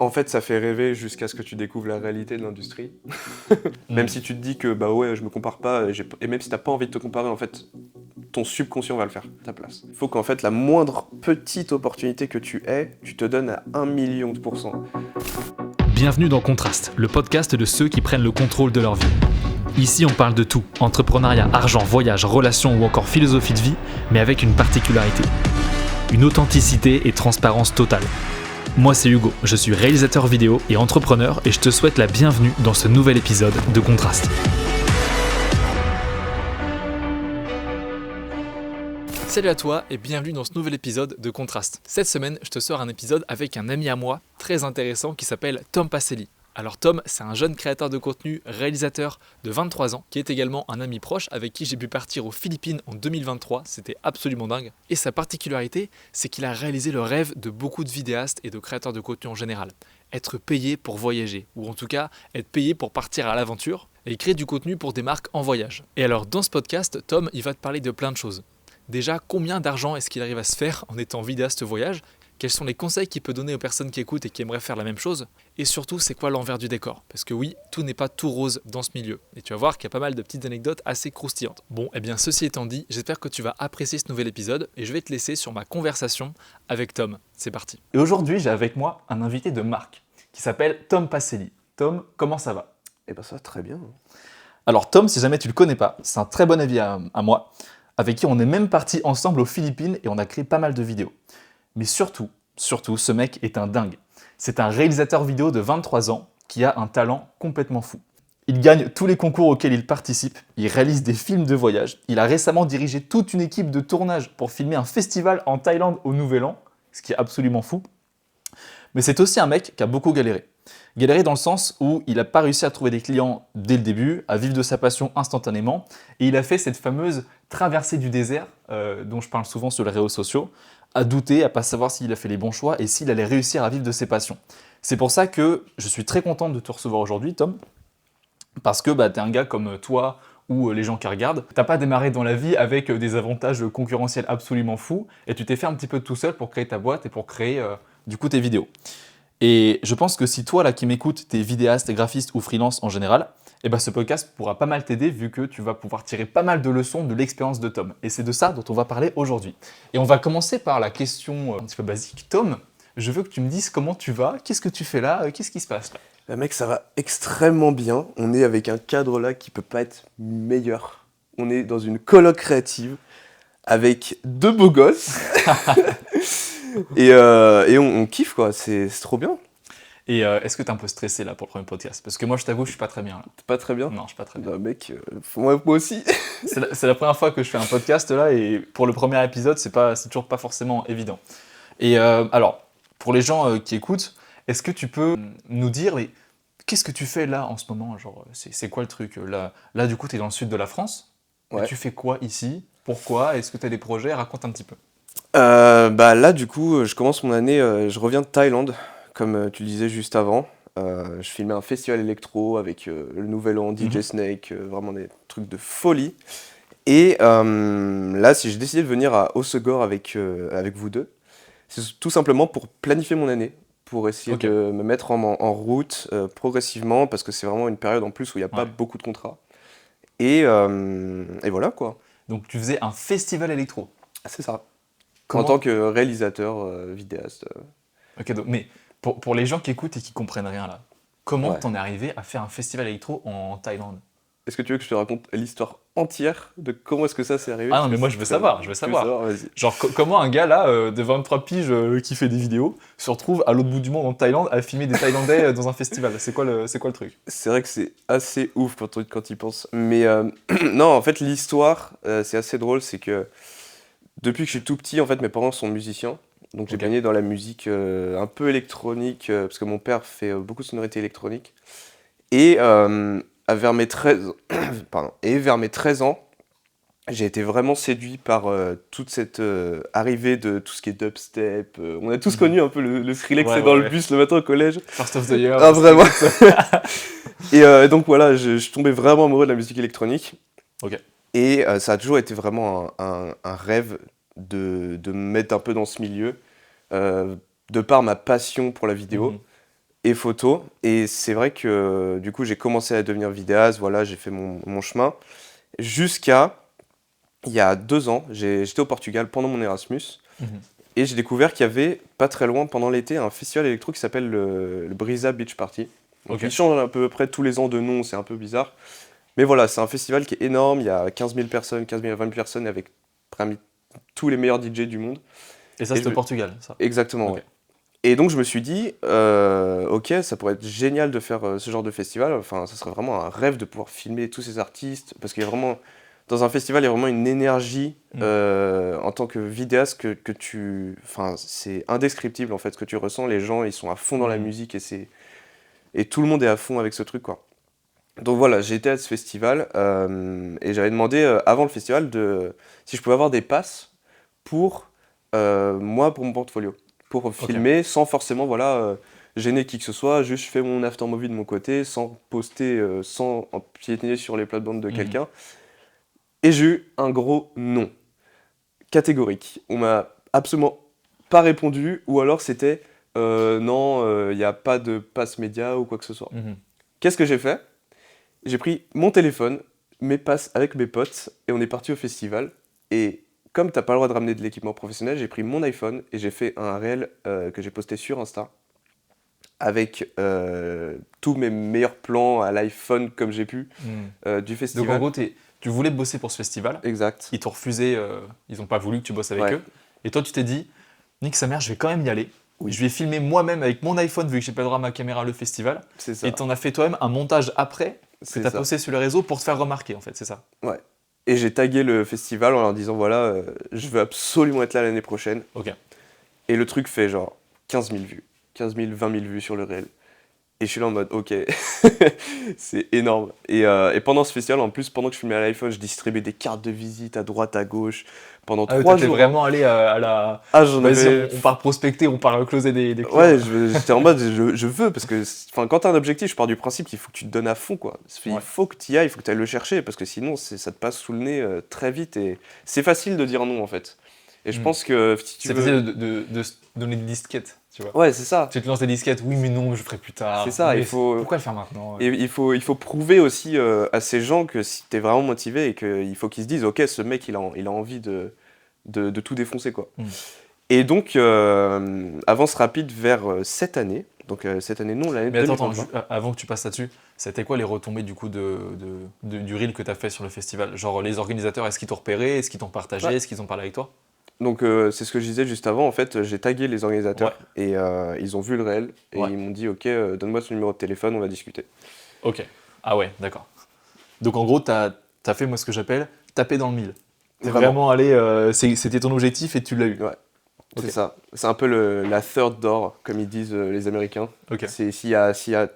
En fait, ça fait rêver jusqu'à ce que tu découvres la réalité de l'industrie. Même si tu te dis que bah ouais, je me compare pas, et même si t'as pas envie de te comparer, en fait, ton subconscient va le faire à ta place. Il faut qu'en fait, la moindre petite opportunité que tu aies, tu te donnes à 1 million %. Bienvenue dans Contraste, le podcast de ceux qui prennent le contrôle de leur vie. Ici, on parle de tout, entrepreneuriat, argent, voyage, relations ou encore philosophie de vie, mais avec une particularité. Une authenticité et transparence totale. Moi, c'est Hugo, je suis réalisateur vidéo et entrepreneur et je te souhaite la bienvenue dans ce nouvel épisode de Contraste. Salut à toi et bienvenue dans ce nouvel épisode de Contraste. Cette semaine, je te sors un épisode avec un ami à moi très intéressant qui s'appelle Tom Pacelli. Alors Tom, c'est un jeune créateur de contenu, réalisateur de 23 ans, qui est également un ami proche avec qui j'ai pu partir aux Philippines en 2023, c'était absolument dingue. Et sa particularité, c'est qu'il a réalisé le rêve de beaucoup de vidéastes et de créateurs de contenu en général. Être payé pour voyager, ou en tout cas être payé pour partir à l'aventure, et créer du contenu pour des marques en voyage. Et alors dans ce podcast, Tom, il va te parler de plein de choses. Déjà, combien d'argent est-ce qu'il arrive à se faire en étant vidéaste voyage ? Quels sont les conseils qu'il peut donner aux personnes qui écoutent et qui aimeraient faire la même chose ? Et surtout, c'est quoi l'envers du décor ? Parce que oui, tout n'est pas tout rose dans ce milieu. Et tu vas voir qu'il y a pas mal de petites anecdotes assez croustillantes. Bon, et bien ceci étant dit, j'espère que tu vas apprécier ce nouvel épisode et je vais te laisser sur ma conversation avec Tom. C'est parti. Et aujourd'hui, j'ai avec moi un invité de marque qui s'appelle Tom Pacelli. Tom, comment ça va ? Et ben ça va très bien. Alors Tom, si jamais tu le connais pas, c'est un très bon ami à moi, avec qui on est même partis ensemble aux Philippines et on a créé pas mal de vidéos. Mais surtout, ce mec est un dingue. C'est un réalisateur vidéo de 23 ans qui a un talent complètement fou. Il gagne tous les concours auxquels il participe, il réalise des films de voyage, il a récemment dirigé toute une équipe de tournage pour filmer un festival en Thaïlande au Nouvel An, ce qui est absolument fou. Mais c'est aussi un mec qui a beaucoup galéré. Galéré dans le sens où il n'a pas réussi à trouver des clients dès le début, à vivre de sa passion instantanément, et il a fait cette fameuse traversée du désert, dont je parle souvent sur les réseaux sociaux, à douter, à pas savoir s'il a fait les bons choix et s'il allait réussir à vivre de ses passions. C'est pour ça que je suis très content de te recevoir aujourd'hui, Tom, parce que t'es un gars comme toi ou les gens qui regardent. T'as pas démarré dans la vie avec des avantages concurrentiels absolument fous, et tu t'es fait un petit peu tout seul pour créer ta boîte et pour créer du coup tes vidéos. Et je pense que si toi là qui m'écoutes, t'es vidéaste, t'es graphiste ou freelance en général, ce podcast pourra pas mal t'aider vu que tu vas pouvoir tirer pas mal de leçons de l'expérience de Tom. Et c'est de ça dont on va parler aujourd'hui. Et on va commencer par la question un petit peu basique. Tom, je veux que tu me dises comment tu vas, qu'est-ce que tu fais là, qu'est-ce qui se passe là ? Bah mec, ça va extrêmement bien. On est avec un cadre là qui peut pas être meilleur. On est dans une coloc créative avec deux beaux gosses. et on kiffe quoi, c'est trop bien. Et est-ce que t'es un peu stressé là pour le premier podcast ? Parce que moi je t'avoue, je suis pas très bien là. T'es pas très bien ? Non, je suis pas très bien. Bah mec, moi aussi. C'est la première fois que je fais un podcast là et pour le premier épisode, c'est toujours pas forcément évident. Et alors, pour les gens qui écoutent, est-ce que tu peux nous dire qu'est-ce que tu fais là en ce moment ? Genre, c'est quoi le truc ? Là, du coup, tu es dans le sud de la France. Ouais. Tu fais quoi ici ? Pourquoi ? Est-ce que tu as des projets ? Raconte un petit peu. Là du coup, je commence mon année, je reviens de Thaïlande, comme tu le disais juste avant. Je filmais un festival électro avec le Nouvel An, DJ Snake, vraiment des trucs de folie. Et là, si j'ai décidé de venir à Hossegor avec vous deux, c'est tout simplement pour planifier mon année, pour essayer de me mettre en route progressivement, parce que c'est vraiment une période en plus où il n'y a pas beaucoup de contrats. Et voilà quoi. Donc tu faisais un festival électro. C'est ça. En tant que réalisateur, vidéaste. Ok, donc, mais pour les gens qui écoutent et qui comprennent rien là, comment t'en es arrivé à faire un festival électro en Thaïlande ? Est-ce que tu veux que je te raconte l'histoire entière de comment est-ce que ça s'est arrivé ? Ah non, mais moi je veux savoir. Vas-y. Genre comment un gars là, de 23 piges qui fait des vidéos, se retrouve à l'autre bout du monde en Thaïlande à filmer des Thaïlandais dans un festival ? C'est quoi le truc ? C'est vrai que c'est assez ouf quand il pense. Mais non, en fait l'histoire, c'est assez drôle, c'est que depuis que je suis tout petit, en fait mes parents sont musiciens. Donc j'ai baigné dans la musique un peu électronique, parce que mon père fait beaucoup de sonorités électroniques. Et vers mes 13 ans, j'ai été vraiment séduit par toute cette arrivée de tout ce qui est dubstep. On a tous connu un peu le Skrillex dans le bus le matin au collège. First of the year. Ah vraiment. Et donc voilà, je suis tombé vraiment amoureux de la musique électronique. Et ça a toujours été vraiment un rêve de me mettre un peu dans ce milieu, de par ma passion pour la vidéo. et photo. Et c'est vrai que du coup, j'ai commencé à devenir vidéaste, voilà, j'ai fait mon chemin. Jusqu'à il y a 2 ans, j'étais au Portugal pendant mon Erasmus. Mhm. Et j'ai découvert qu'il y avait, pas très loin, pendant l'été, un festival électro qui s'appelle le Brisa Beach Party. Donc Ok. il change à peu près tous les ans de nom, c'est un peu bizarre. Mais voilà, c'est un festival qui est énorme, il y a 15 000 personnes, 15 000 à 20 000 personnes avec parmi tous les meilleurs DJ du monde. Et ça, Et c'était je au me- Portugal, ça. Exactement, Ok. ouais. Et donc je me suis dit, ok, ça pourrait être génial de faire ce genre de festival. Enfin, ça serait vraiment un rêve de pouvoir filmer tous ces artistes. Parce qu'il y a vraiment, dans un festival, il y a vraiment une énergie Mm. en tant que vidéaste que tu. Enfin, c'est indescriptible en fait ce que tu ressens. Les gens, ils sont à fond dans la Mm. musique et tout le monde est à fond avec ce truc, quoi. Donc voilà, j'ai été à ce festival et j'avais demandé avant le festival si je pouvais avoir des passes pour moi, pour mon portfolio, pour Ok. filmer sans forcément voilà, gêner qui que ce soit, juste je fais mon after movie de mon côté, sans poster, sans empiétiner sur les plates-bandes de Mhm. quelqu'un. Et j'ai eu un gros non, catégorique. On m'a absolument pas répondu, ou alors c'était non, il n'y a pas de passe média ou quoi que ce soit. Mhm. Qu'est-ce que j'ai fait? J'ai pris mon téléphone, mes passes avec mes potes, et on est parti au festival. Et comme t'as pas le droit de ramener de l'équipement professionnel, j'ai pris mon iPhone et j'ai fait un réel que j'ai posté sur Insta avec tous mes meilleurs plans à l'iPhone comme j'ai pu Mm. du Donc en festival. gros, tu voulais bosser pour ce festival, Exact. ils t'ont refusé, ils n'ont pas voulu que tu bosses avec Ouais. eux, et toi tu t'es dit, nique sa mère, je vais quand même y aller, Oui. je vais filmer moi-même avec mon iPhone vu que j'ai pas le droit à ma caméra le festival, C'est et ça. t'en as fait toi-même un montage après que C'est t'as ça. posté sur les réseaux pour te faire remarquer en fait, c'est ça. Ouais. Et j'ai tagué le festival en leur disant voilà, je veux absolument être là l'année prochaine. Ok. Et le truc fait genre 15 000 vues. 15 000, 20 000 vues sur le réel. Et je suis là en mode, ok, c'est énorme. Et pendant ce festival, en plus, pendant que je filmais à l'iPhone, je distribuais des cartes de visite à droite, à gauche, pendant Ah oui, 3 toi t'es jours. Hein. vraiment allé à la... Ah, j'en Vas-y, avais. on part prospecter, on part closer des clients Ouais, là. j'étais en mode, je veux, parce que enfin, quand t'as un objectif, je pars du principe qu'il faut que tu te donnes à fond, quoi. Il Ouais. faut que tu y ailles, il faut que tu ailles le chercher, parce que sinon, ça te passe sous le nez très vite. Et c'est facile de dire non, en fait. Et je Mm. pense que si tu C'est veux. facile de se donner des disquettes, tu vois. Ouais, c'est ça. Tu te lances des disquettes, oui mais non, je ferai plus C'est tard. ça, Mais pourquoi le faire maintenant? et il faut prouver aussi à ces gens que si t'es vraiment motivé et qu'il faut qu'ils se disent, ok, ce mec, il a envie de tout défoncer, quoi. Mm. Et donc, avance rapide vers cette année. Donc, cette année, non, l'année Mais attends, 2023. avant que tu passes là-dessus, c'était quoi les retombées du coup du reel que tu as fait sur le festival? Genre les organisateurs, est-ce qu'ils t'ont repéré? Est-ce qu'ils t'ont partagé? Ouais. Est-ce qu'ils ont parlé avec toi? Donc, c'est ce que je disais juste avant. En fait, j'ai tagué les Ouais, organisateurs et ils ont vu le réel et ouais, ils m'ont dit, ok, donne-moi son numéro de téléphone, on va discuter. ok. Ah ouais, d'accord. Donc en gros, t'as fait moi ce que j'appelle taper dans le mille. T'es Vraiment. vraiment allé, c'était ton objectif et tu l'as eu. Ouais, c'est Ok, ça. C'est un peu la third door, comme ils disent les Américains. ok. C'est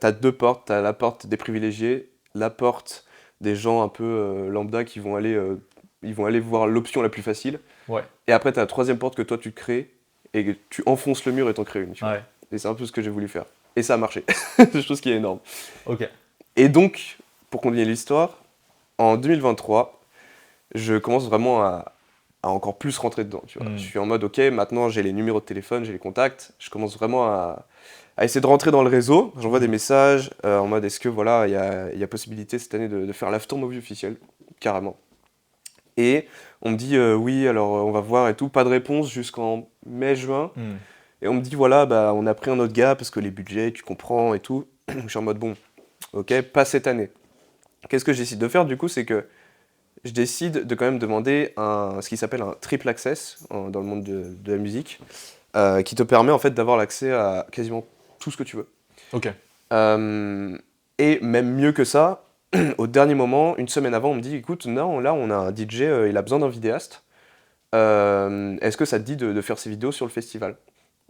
t'as 2 portes, t'as la porte des privilégiés, la porte des gens un peu lambda ils vont aller voir l'option la plus facile. Ouais, Et après, t'as la troisième porte que toi tu crées et que tu enfonces le mur et t'en crées une. Tu vois. ouais, Et c'est un peu ce que j'ai voulu faire. Et ça a marché. C'est chose qui est énorme. ok. Et donc, pour continuer l'histoire, en 2023, je commence vraiment à encore plus rentrer dedans. Tu vois. Je Hmm. suis en mode, ok, maintenant j'ai les numéros de téléphone, j'ai les contacts. Je commence vraiment à essayer de rentrer dans le réseau. J'envoie des Mhm. messages en mode, est-ce que voilà, il y a possibilité cette année de faire l'after movie officiel, carrément. Et on me dit, oui, alors on va voir et tout. Pas de réponse jusqu'en mai-juin. Hmm. Et on me dit, voilà, bah, on a pris un autre gars parce que les budgets, tu comprends et tout. Je suis en mode, bon, ok, pas cette année. Qu'est-ce que je décide de faire du coup, c'est que je décide de quand même demander ce qui s'appelle un triple access dans le monde de la musique, qui te permet en fait d'avoir l'accès à quasiment tout ce que tu veux. Ok. Euh, et même mieux que ça, au dernier moment, une semaine avant, on me dit, écoute, non, là on a un DJ, il a besoin d'un vidéaste. Est-ce que ça te dit de faire ses vidéos sur le festival?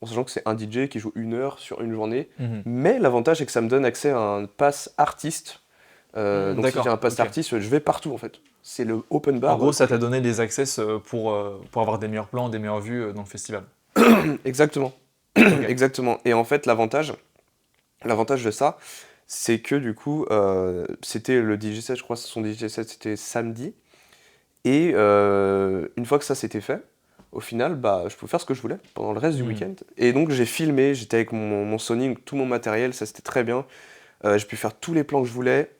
En sachant que c'est un DJ qui joue 1 heure sur une journée. Mhm. Mais l'avantage, c'est que ça me donne accès à un pass artiste. Donc si j'ai D'accord, un pass ok. artiste, je vais partout en fait. C'est le open En bar. gros, ça t'a donné des access pour avoir des meilleurs plans, des meilleures vues dans le festival. Exactement. Ok. Exactement. Et en fait, l'avantage de ça, c'est que du coup, c'était le DJ set, je crois, son DJ set, c'était samedi. Et une fois que ça s'était fait, au final, bah, je pouvais faire ce que je voulais pendant le reste du Mm. week-end. Et donc j'ai filmé, j'étais avec mon Sony, tout mon matériel, ça c'était très bien. J'ai pu faire tous les plans que je voulais.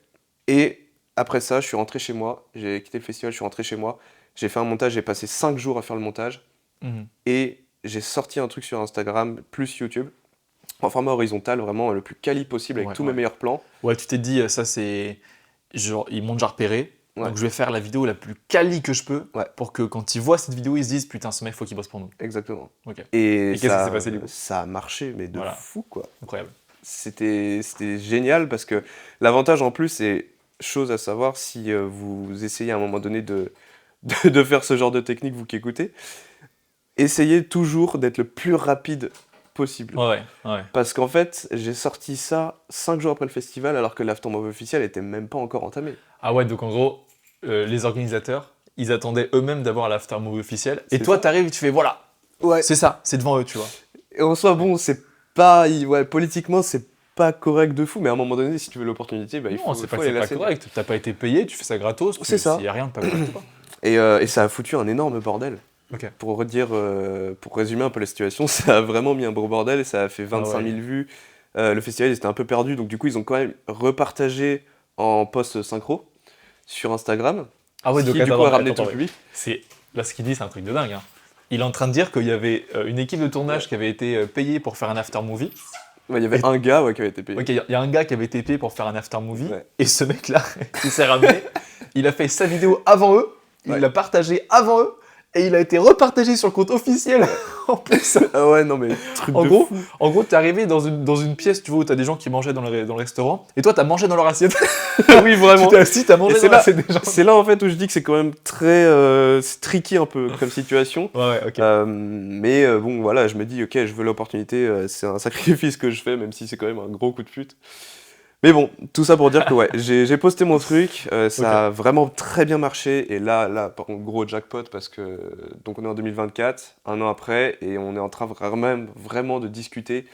Et après ça, je suis rentré chez moi, j'ai quitté le festival, je suis rentré chez moi. J'ai fait un montage, j'ai passé 5 jours à faire le montage. Mhm. Et j'ai sorti un truc sur Instagram, plus YouTube, en format horizontal, vraiment le plus quali possible, avec Ouais, tous ouais. mes meilleurs plans. Ouais, tu t'es dit, ça c'est. Genre, ils m'ont déjà repéré, Ouais. donc je vais faire la vidéo la plus quali que je peux Ouais. pour que quand ils voient cette vidéo, ils se disent putain, ce mec, faut qu'il bosse pour nous. Exactement. Ok, Et qu'est-ce qui s'est passé, du coup? ça a marché, mais de Voilà. fou, quoi. incroyable. C'était génial parce que l'avantage en plus, c'est chose à savoir si vous essayez à un moment donné de faire ce genre de technique, vous qui écoutez, essayez toujours d'être le plus rapide possible. Ouais, ouais. Parce qu'en fait, j'ai sorti ça 5 jours après le festival alors que l'aftermovie officiel était même pas encore entamé. Ah ouais, donc en gros, les organisateurs, ils attendaient eux-mêmes d'avoir l'after movie officiel. Et C'est toi, ça. t'arrives et tu fais voilà, Ouais. c'est ça, c'est devant eux, tu vois. Et en soi, bon, c'est pas. Ouais, politiquement, c'est pas correct de fou, mais à un moment donné, si tu veux l'opportunité, bah, il Non, faut, c'est faut pas que aller c'est la pas saisir. correct. T'as pas été payé, tu fais ça gratos. C'est ça. Il y a rien de pas correct, quoi. Et ça a foutu un énorme bordel. Ok. Pour redire, pour résumer un peu la situation, ça a vraiment mis un gros bordel et ça a fait 25 000 ouais. vues. Le festival il était un peu perdu, donc du coup ils ont quand même repartagé en post synchro sur Instagram, Ah ouais, ce donc qui du coup attends, a ramené attends, tout le ouais. public. Là, ce qu'il dit, c'est un truc de dingue, hein. Il est en train de dire qu'il y avait une équipe de tournage qui avait été payée pour faire un after movie. Ouais, il y avait Et- un gars qui avait été payé. Ok, il y a un gars qui avait été payé pour faire un after movie. Ouais. Et ce mec-là, il s'est ramené. Il a fait sa vidéo avant eux. Il Ouais. l'a partagée avant eux. Et il a été repartagé sur le compte officiel en plus. Ah ouais, non mais truc En de gros, fou. t'es arrivé dans une pièce, tu vois, où t'as des gens qui mangeaient dans le restaurant, et toi, t'as mangé dans leur assiette. Oui, Tu vraiment. t'es assis, t'as mangé Et c'est dans là- l'assiette des gens. C'est là en fait où je dis que c'est quand même très c'est tricky un peu comme situation. Ouais, ok. Mais bon, voilà, je me dis, ok, je veux l'opportunité, c'est un sacrifice que je fais, même si c'est quand même un gros coup de pute. Mais bon, tout ça pour dire que ouais, j'ai posté mon truc, ça a vraiment très bien marché, et là, par contre, gros jackpot, parce que donc on est en 2024, un an après, et on est en train vraiment de discuter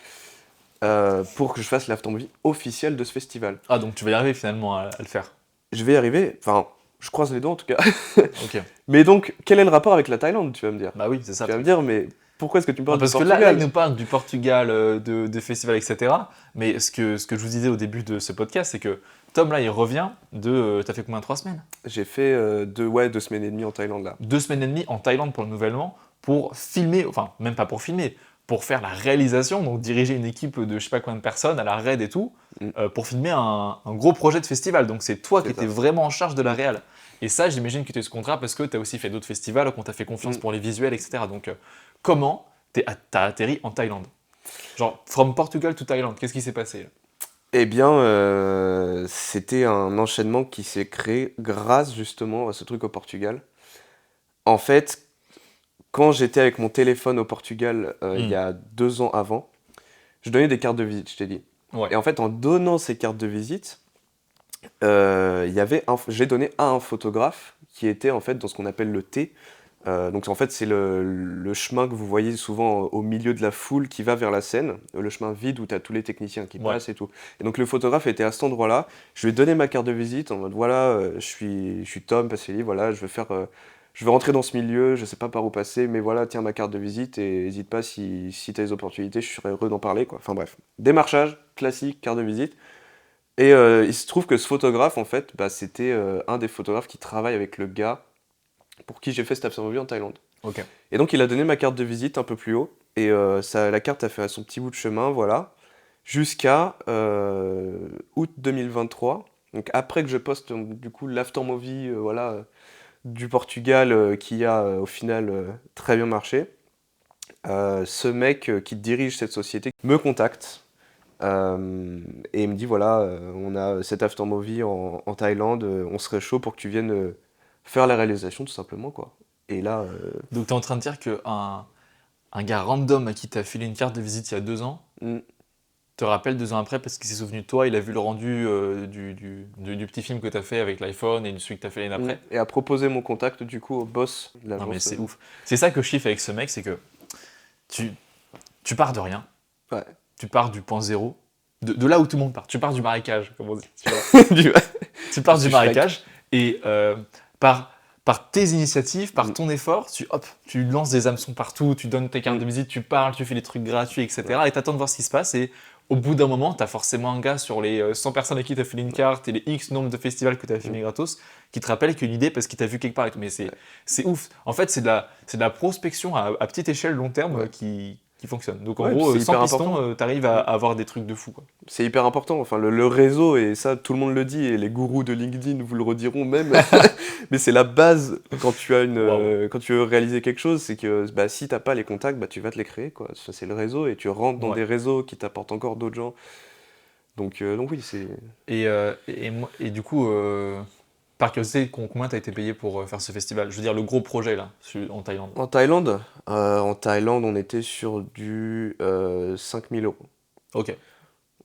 pour que je fasse l'aftermovie officielle de ce festival. Ah, donc tu vas y arriver finalement à le faire. Je vais y arriver, enfin, je croise les doigts en tout cas. Ok. Mais donc, quel est le rapport avec la Thaïlande, tu vas me dire? Bah oui, c'est ça. Tu vas me dire, mais pourquoi est-ce que tu me Ah, parles parce du que là, Portugal? il nous parle du Portugal, de festivals, etc. Mais ce que je vous disais au début de ce podcast, c'est que Tom, là, il revient de. T'as fait combien? 3 semaines? J'ai fait 2 semaines et demie en Thaïlande là. 2 semaines et demie en Thaïlande pour le Nouvel An, pour filmer, enfin, même pas pour filmer, pour faire la réalisation, donc diriger une équipe de je sais pas combien de personnes à la RAID et tout, pour filmer un gros projet de festival. Donc c'est toi qui C'est ça. étais vraiment en charge de la réal. Et ça, j'imagine que tu as eu ce contrat parce que tu as aussi fait d'autres festivals, qu'on t'a fait confiance pour les visuels, etc. Donc comment t'as atterri en Thaïlande? Genre, from Portugal to Thaïlande, qu'est-ce qui s'est passé là? Eh bien, c'était un enchaînement qui s'est créé grâce justement à ce truc au Portugal. En fait, quand j'étais avec mon téléphone au Portugal il y a 2 ans avant, je donnais des cartes de visite, je t'ai dit. Ouais. Et en fait, en donnant ces cartes de visite, j'ai donné à un photographe qui était en fait dans ce qu'on appelle le T. Donc en fait, c'est le chemin que vous voyez souvent au milieu de la foule qui va vers la scène, le chemin vide où tu as tous les techniciens qui passent et tout. Et donc le photographe était à cet endroit-là. Je lui ai donné ma carte de visite en mode voilà, je suis Tom Passelli, voilà, je veux rentrer dans ce milieu, je sais pas par où passer, mais voilà, tiens ma carte de visite et n'hésite pas si tu as des opportunités, je serais heureux d'en parler, quoi. Enfin bref, démarchage classique, carte de visite. Et il se trouve que ce photographe, en fait, bah, c'était un des photographes qui travaille avec le gars pour qui j'ai fait cette aftermovie en Thaïlande. Ok. Et donc il a donné ma carte de visite un peu plus haut, et la carte a fait son petit bout de chemin, voilà, jusqu'à août 2023. Donc après que je poste du coup l'aftermovie voilà, du Portugal qui a au final très bien marché, ce mec qui dirige cette société me contacte. Et il me dit voilà, on a cette aftermovie en Thaïlande, on serait chaud pour que tu viennes faire la réalisation tout simplement quoi. Et là, Donc tu es en train de dire qu'un gars random à qui t'as filé une carte de visite il y a 2 ans te rappelle 2 ans après parce qu'il s'est souvenu de toi, il a vu le rendu du petit film que t'as fait avec l'iPhone et de celui que t'as fait l'année après. et a proposé mon contact du coup au boss de Non l'agence. mais c'est ouf. C'est ça que je kiffe avec ce mec, c'est que tu pars de rien, Ouais. tu pars du point zéro, de là où tout le monde part. Tu pars du marécage, comme on dit. Tu vois. Tu pars du Shrek. marécage et par par tes initiatives, par ton effort, tu lances des hameçons partout, tu donnes tes cartes de visite, tu parles, tu fais des trucs gratuits, etc. Et t'attends de voir ce qui se passe. Et au bout d'un moment, t'as forcément un gars sur les 100 personnes à qui t'as filé une carte et les X nombre de festivals que t'as filmé gratos qui te rappelle qu'une idée parce qu'il t'a vu quelque part et tout. Mais c'est ouf. En fait, c'est de la prospection à petite échelle, long terme qui fonctionne. Donc en gros, c'est sans hyper piston, important. t'arrives à avoir des trucs de fou, quoi. C'est hyper important, enfin le réseau, et ça tout le monde le dit, et les gourous de LinkedIn vous le rediront même, mais c'est la base quand tu as quand tu veux réaliser quelque chose, c'est que si t'as pas les contacts, tu vas te les créer, quoi. Ça, c'est le réseau, et tu rentres dans des réseaux qui t'apportent encore d'autres gens. Donc oui, c'est... Et du coup, par curiosité, combien t'as été payé pour faire ce festival? Je veux dire, le gros projet, là, en Thaïlande. En Thaïlande, on était sur du 5 000 euros. Ok.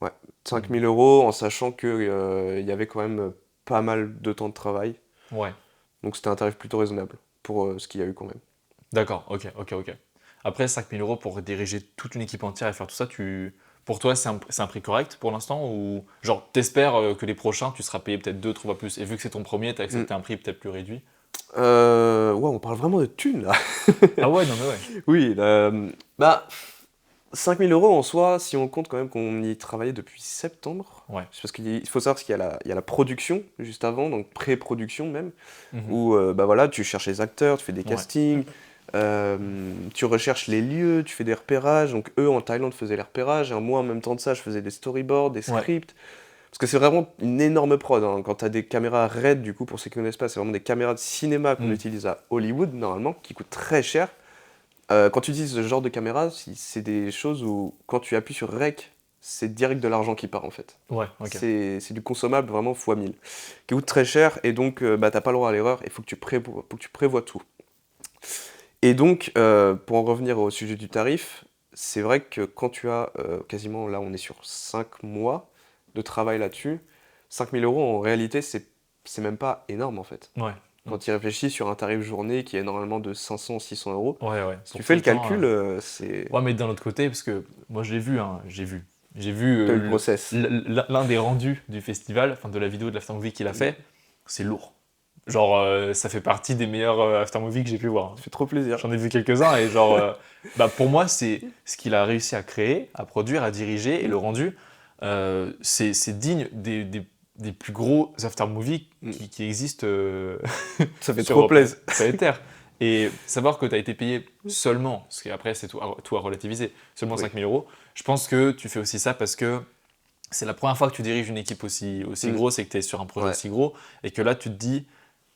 Ouais, 5 000 euros, en sachant que il y avait quand même pas mal de temps de travail. Ouais. Donc c'était un tarif plutôt raisonnable pour ce qu'il y a eu quand même. D'accord, ok. Après, 5 000 euros pour diriger toute une équipe entière et faire tout ça, pour toi, c'est un prix correct pour l'instant? Ou genre, t'espères que les prochains, tu seras payé peut-être 2-3 fois plus? Et vu que c'est ton premier, t'as accepté un prix peut-être plus réduit? Ouais, on parle vraiment de thunes là. Ah ouais, non mais ouais. Oui, 5 000 euros en soi, si on compte quand même qu'on y travaillait depuis septembre. Ouais. C'est parce qu'il faut savoir qu'il y a la production juste avant, donc pré-production même, Mhm. où voilà, tu cherches les acteurs, tu fais des castings, tu recherches les lieux, tu fais des repérages. Donc eux en Thaïlande faisaient les repérages, et moi en même temps de ça, je faisais des storyboards, des scripts. Parce que c'est vraiment une énorme prod, hein. Quand tu as des caméras RED, du coup, pour ceux qui ne connaissent pas, c'est vraiment des caméras de cinéma qu'on utilise à Hollywood, normalement, qui coûtent très cher. Quand tu utilises ce genre de caméra, c'est des choses où, quand tu appuies sur REC, c'est direct de l'argent qui part, en fait. Ouais, ok. C'est du consommable vraiment x 1000, qui coûte très cher, et donc t'as pas le droit à l'erreur, il faut que tu prévois tout. Et donc, pour en revenir au sujet du tarif, c'est vrai que quand tu as quasiment, là on est sur 5 mois de travail là-dessus, 5 000 euros en réalité c'est même pas énorme en fait. Ouais. Quand tu y réfléchis sur un tarif journée qui est normalement de 500-600 euros, Ouais. si tu fais le calcul, c'est... Ouais, mais d'un autre côté, parce que moi je l'ai vu, hein, j'ai vu T'as eu le process. l'un des rendus du festival, enfin de la vidéo de l'After Movie qu'il a fait, c'est lourd. Genre, ça fait partie des meilleurs After Movie que j'ai pu voir. Ça fait trop plaisir. J'en ai vu quelques-uns et genre, pour moi, c'est ce qu'il a réussi à créer, à produire, à diriger et le rendu, c'est digne des plus gros After Movie qui existent Ça fait sur trop plaisir. planète Terre. Et savoir que tu as été payé seulement, parce qu'après c'est tout à relativiser, seulement 5 000 euros, je pense que tu fais aussi ça parce que c'est la première fois que tu diriges une équipe aussi grosse et que tu es sur un projet aussi gros, et que là tu te dis,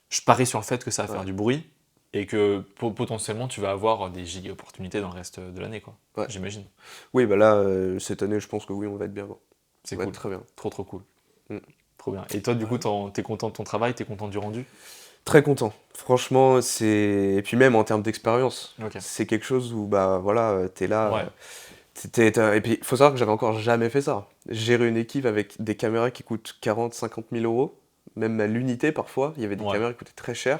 je parie sur le fait que ça va faire du bruit, et que potentiellement tu vas avoir des giga opportunités dans le reste de l'année, quoi. Ouais. J'imagine. Oui, là, cette année, je pense que oui, on va être bien bon. C'est va cool. être très bien. Trop cool. Trop bien. Et toi, du coup, t'es content de ton travail, t'es content du rendu? Très content. Franchement, et puis même en termes d'expérience, Ok. c'est quelque chose où, t'es là... Ouais. Et puis, il faut savoir que j'avais encore jamais fait ça. Gérer une équipe avec des caméras qui coûtent 40-50 000 euros, même à l'unité parfois, il y avait des caméras qui coûtaient très cher.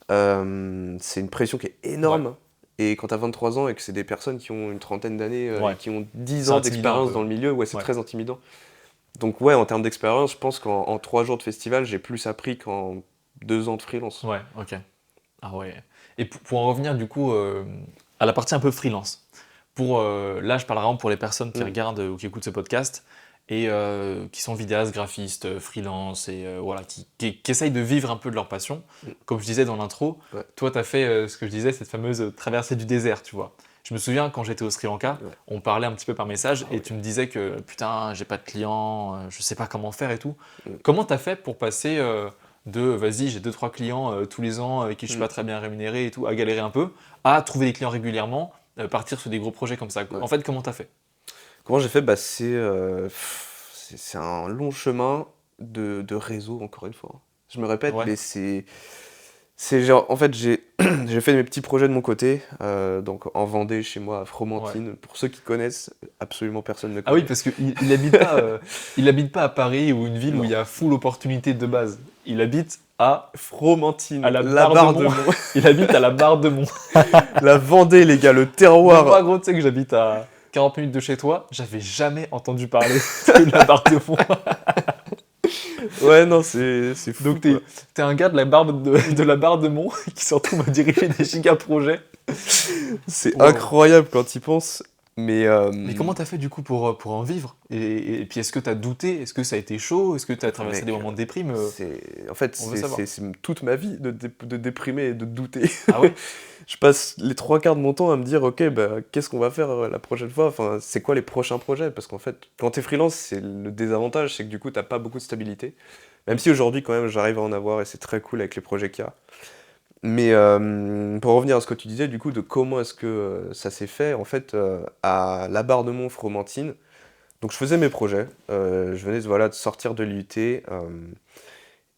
C'est une pression qui est énorme. Ouais. Et quand t'as 23 ans et que c'est des personnes qui ont une trentaine d'années, et qui ont 10 C'est ans intimidant, d'expérience dans le milieu, c'est Ouais. très intimidant. Donc en termes d'expérience, je pense qu'en 3 jours de festival, j'ai plus appris qu'en 2 ans de freelance. Ouais, ok. Ah ouais. Et pour en revenir du coup à la partie un peu freelance, là je parle vraiment pour les personnes qui regardent ou qui écoutent ce podcast et qui sont vidéastes, graphistes, freelance et voilà, qui essayent de vivre un peu de leur passion. Comme je disais dans l'intro, toi tu as fait ce que je disais, cette fameuse traversée du désert, tu vois. Je me souviens quand j'étais au Sri Lanka, on parlait un petit peu par message et tu me disais que putain, j'ai pas de clients, je sais pas comment faire et tout. Comment t'as fait pour passer vas-y, j'ai 2-3 clients tous les ans avec qui je suis pas très bien rémunéré et tout, à galérer un peu, à trouver des clients régulièrement, partir sur des gros projets comme ça. En fait, comment t'as fait? Comment j'ai fait? C'est un long chemin de réseau, encore une fois. Je me répète, mais c'est genre, en fait, j'ai fait mes petits projets de mon côté, donc en Vendée, chez moi, à Fromentine. Pour ceux qui connaissent, absolument personne ne connaît. Ah oui, parce qu'il habite pas à Paris ou une ville où il y a full opportunité de base. Il habite à Fromentine, à la la barre de Mont. Mont. Il habite à la barre de Mont. La Vendée, les gars, le terroir. Moi, gros, tu sais que j'habite à 40 minutes de chez toi, j'avais jamais entendu parler de la barre de Mont. Ouais, non, c'est fou. Donc quoi. t'es un gars de la barbe de la barre de Mont qui se retrouve à diriger des giga projets. C'est Wow. incroyable quand tu y penses. Mais Mais comment t'as fait du coup pour en vivre et puis est-ce que t'as douté? Est-ce que ça a été chaud? Est-ce que t'as traversé mec, des moments de déprime? en fait, On veut savoir. c'est toute ma vie de déprimer et de douter. Ah ouais? Je passe les trois quarts de mon temps à me dire, ok, bah, qu'est-ce qu'on va faire la prochaine fois? Enfin, c'est quoi les prochains projets? Parce qu'en fait, quand t'es freelance, c'est le désavantage, c'est que du coup, t'as pas beaucoup de stabilité. Même si aujourd'hui, quand même, j'arrive à en avoir et c'est très cool avec les projets qu'il y a. Mais pour revenir à ce que tu disais, du coup, de comment est-ce que ça s'est fait, en fait, à La Barre de Mont Fromentine, donc je faisais mes projets, je venais voilà, de sortir de l'IUT,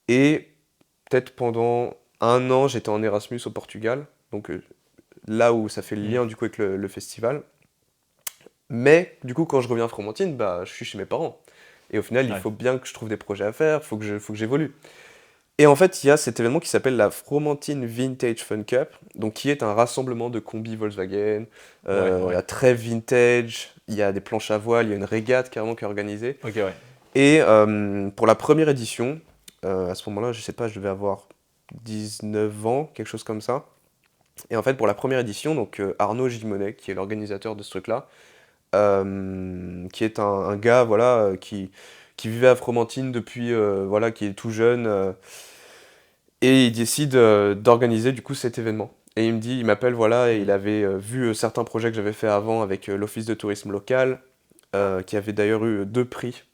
et peut-être pendant un an, j'étais en Erasmus au Portugal, donc là où ça fait le Mm. lien du coup avec le festival. Mais du coup, quand je reviens à Fromentine, bah, je suis chez mes parents. Et au final, il Ouais. faut bien que je trouve des projets à faire, faut que j'évolue. Et en fait, il y a cet événement qui s'appelle la Fromentine Vintage Fun Cup, donc qui est un rassemblement de combis Volkswagen, Ouais, ouais. très vintage, il y a des planches à voile, il y a une régate carrément qui est organisée. Ok, ouais. Et pour la première édition, à ce moment-là, je sais pas, je devais avoir 19 ans, quelque chose comme ça. Et en fait, pour la première édition, donc Arnaud Gimonet, qui est l'organisateur de ce truc-là, qui est un gars voilà, qui vivait à Fromentine depuis, voilà, qui est tout jeune, et il décide d'organiser du coup cet événement. Et il me dit, il m'appelle, voilà, et il Mm. avait vu certains projets que j'avais fait avant avec l'Office de tourisme local, qui avait d'ailleurs eu 2 prix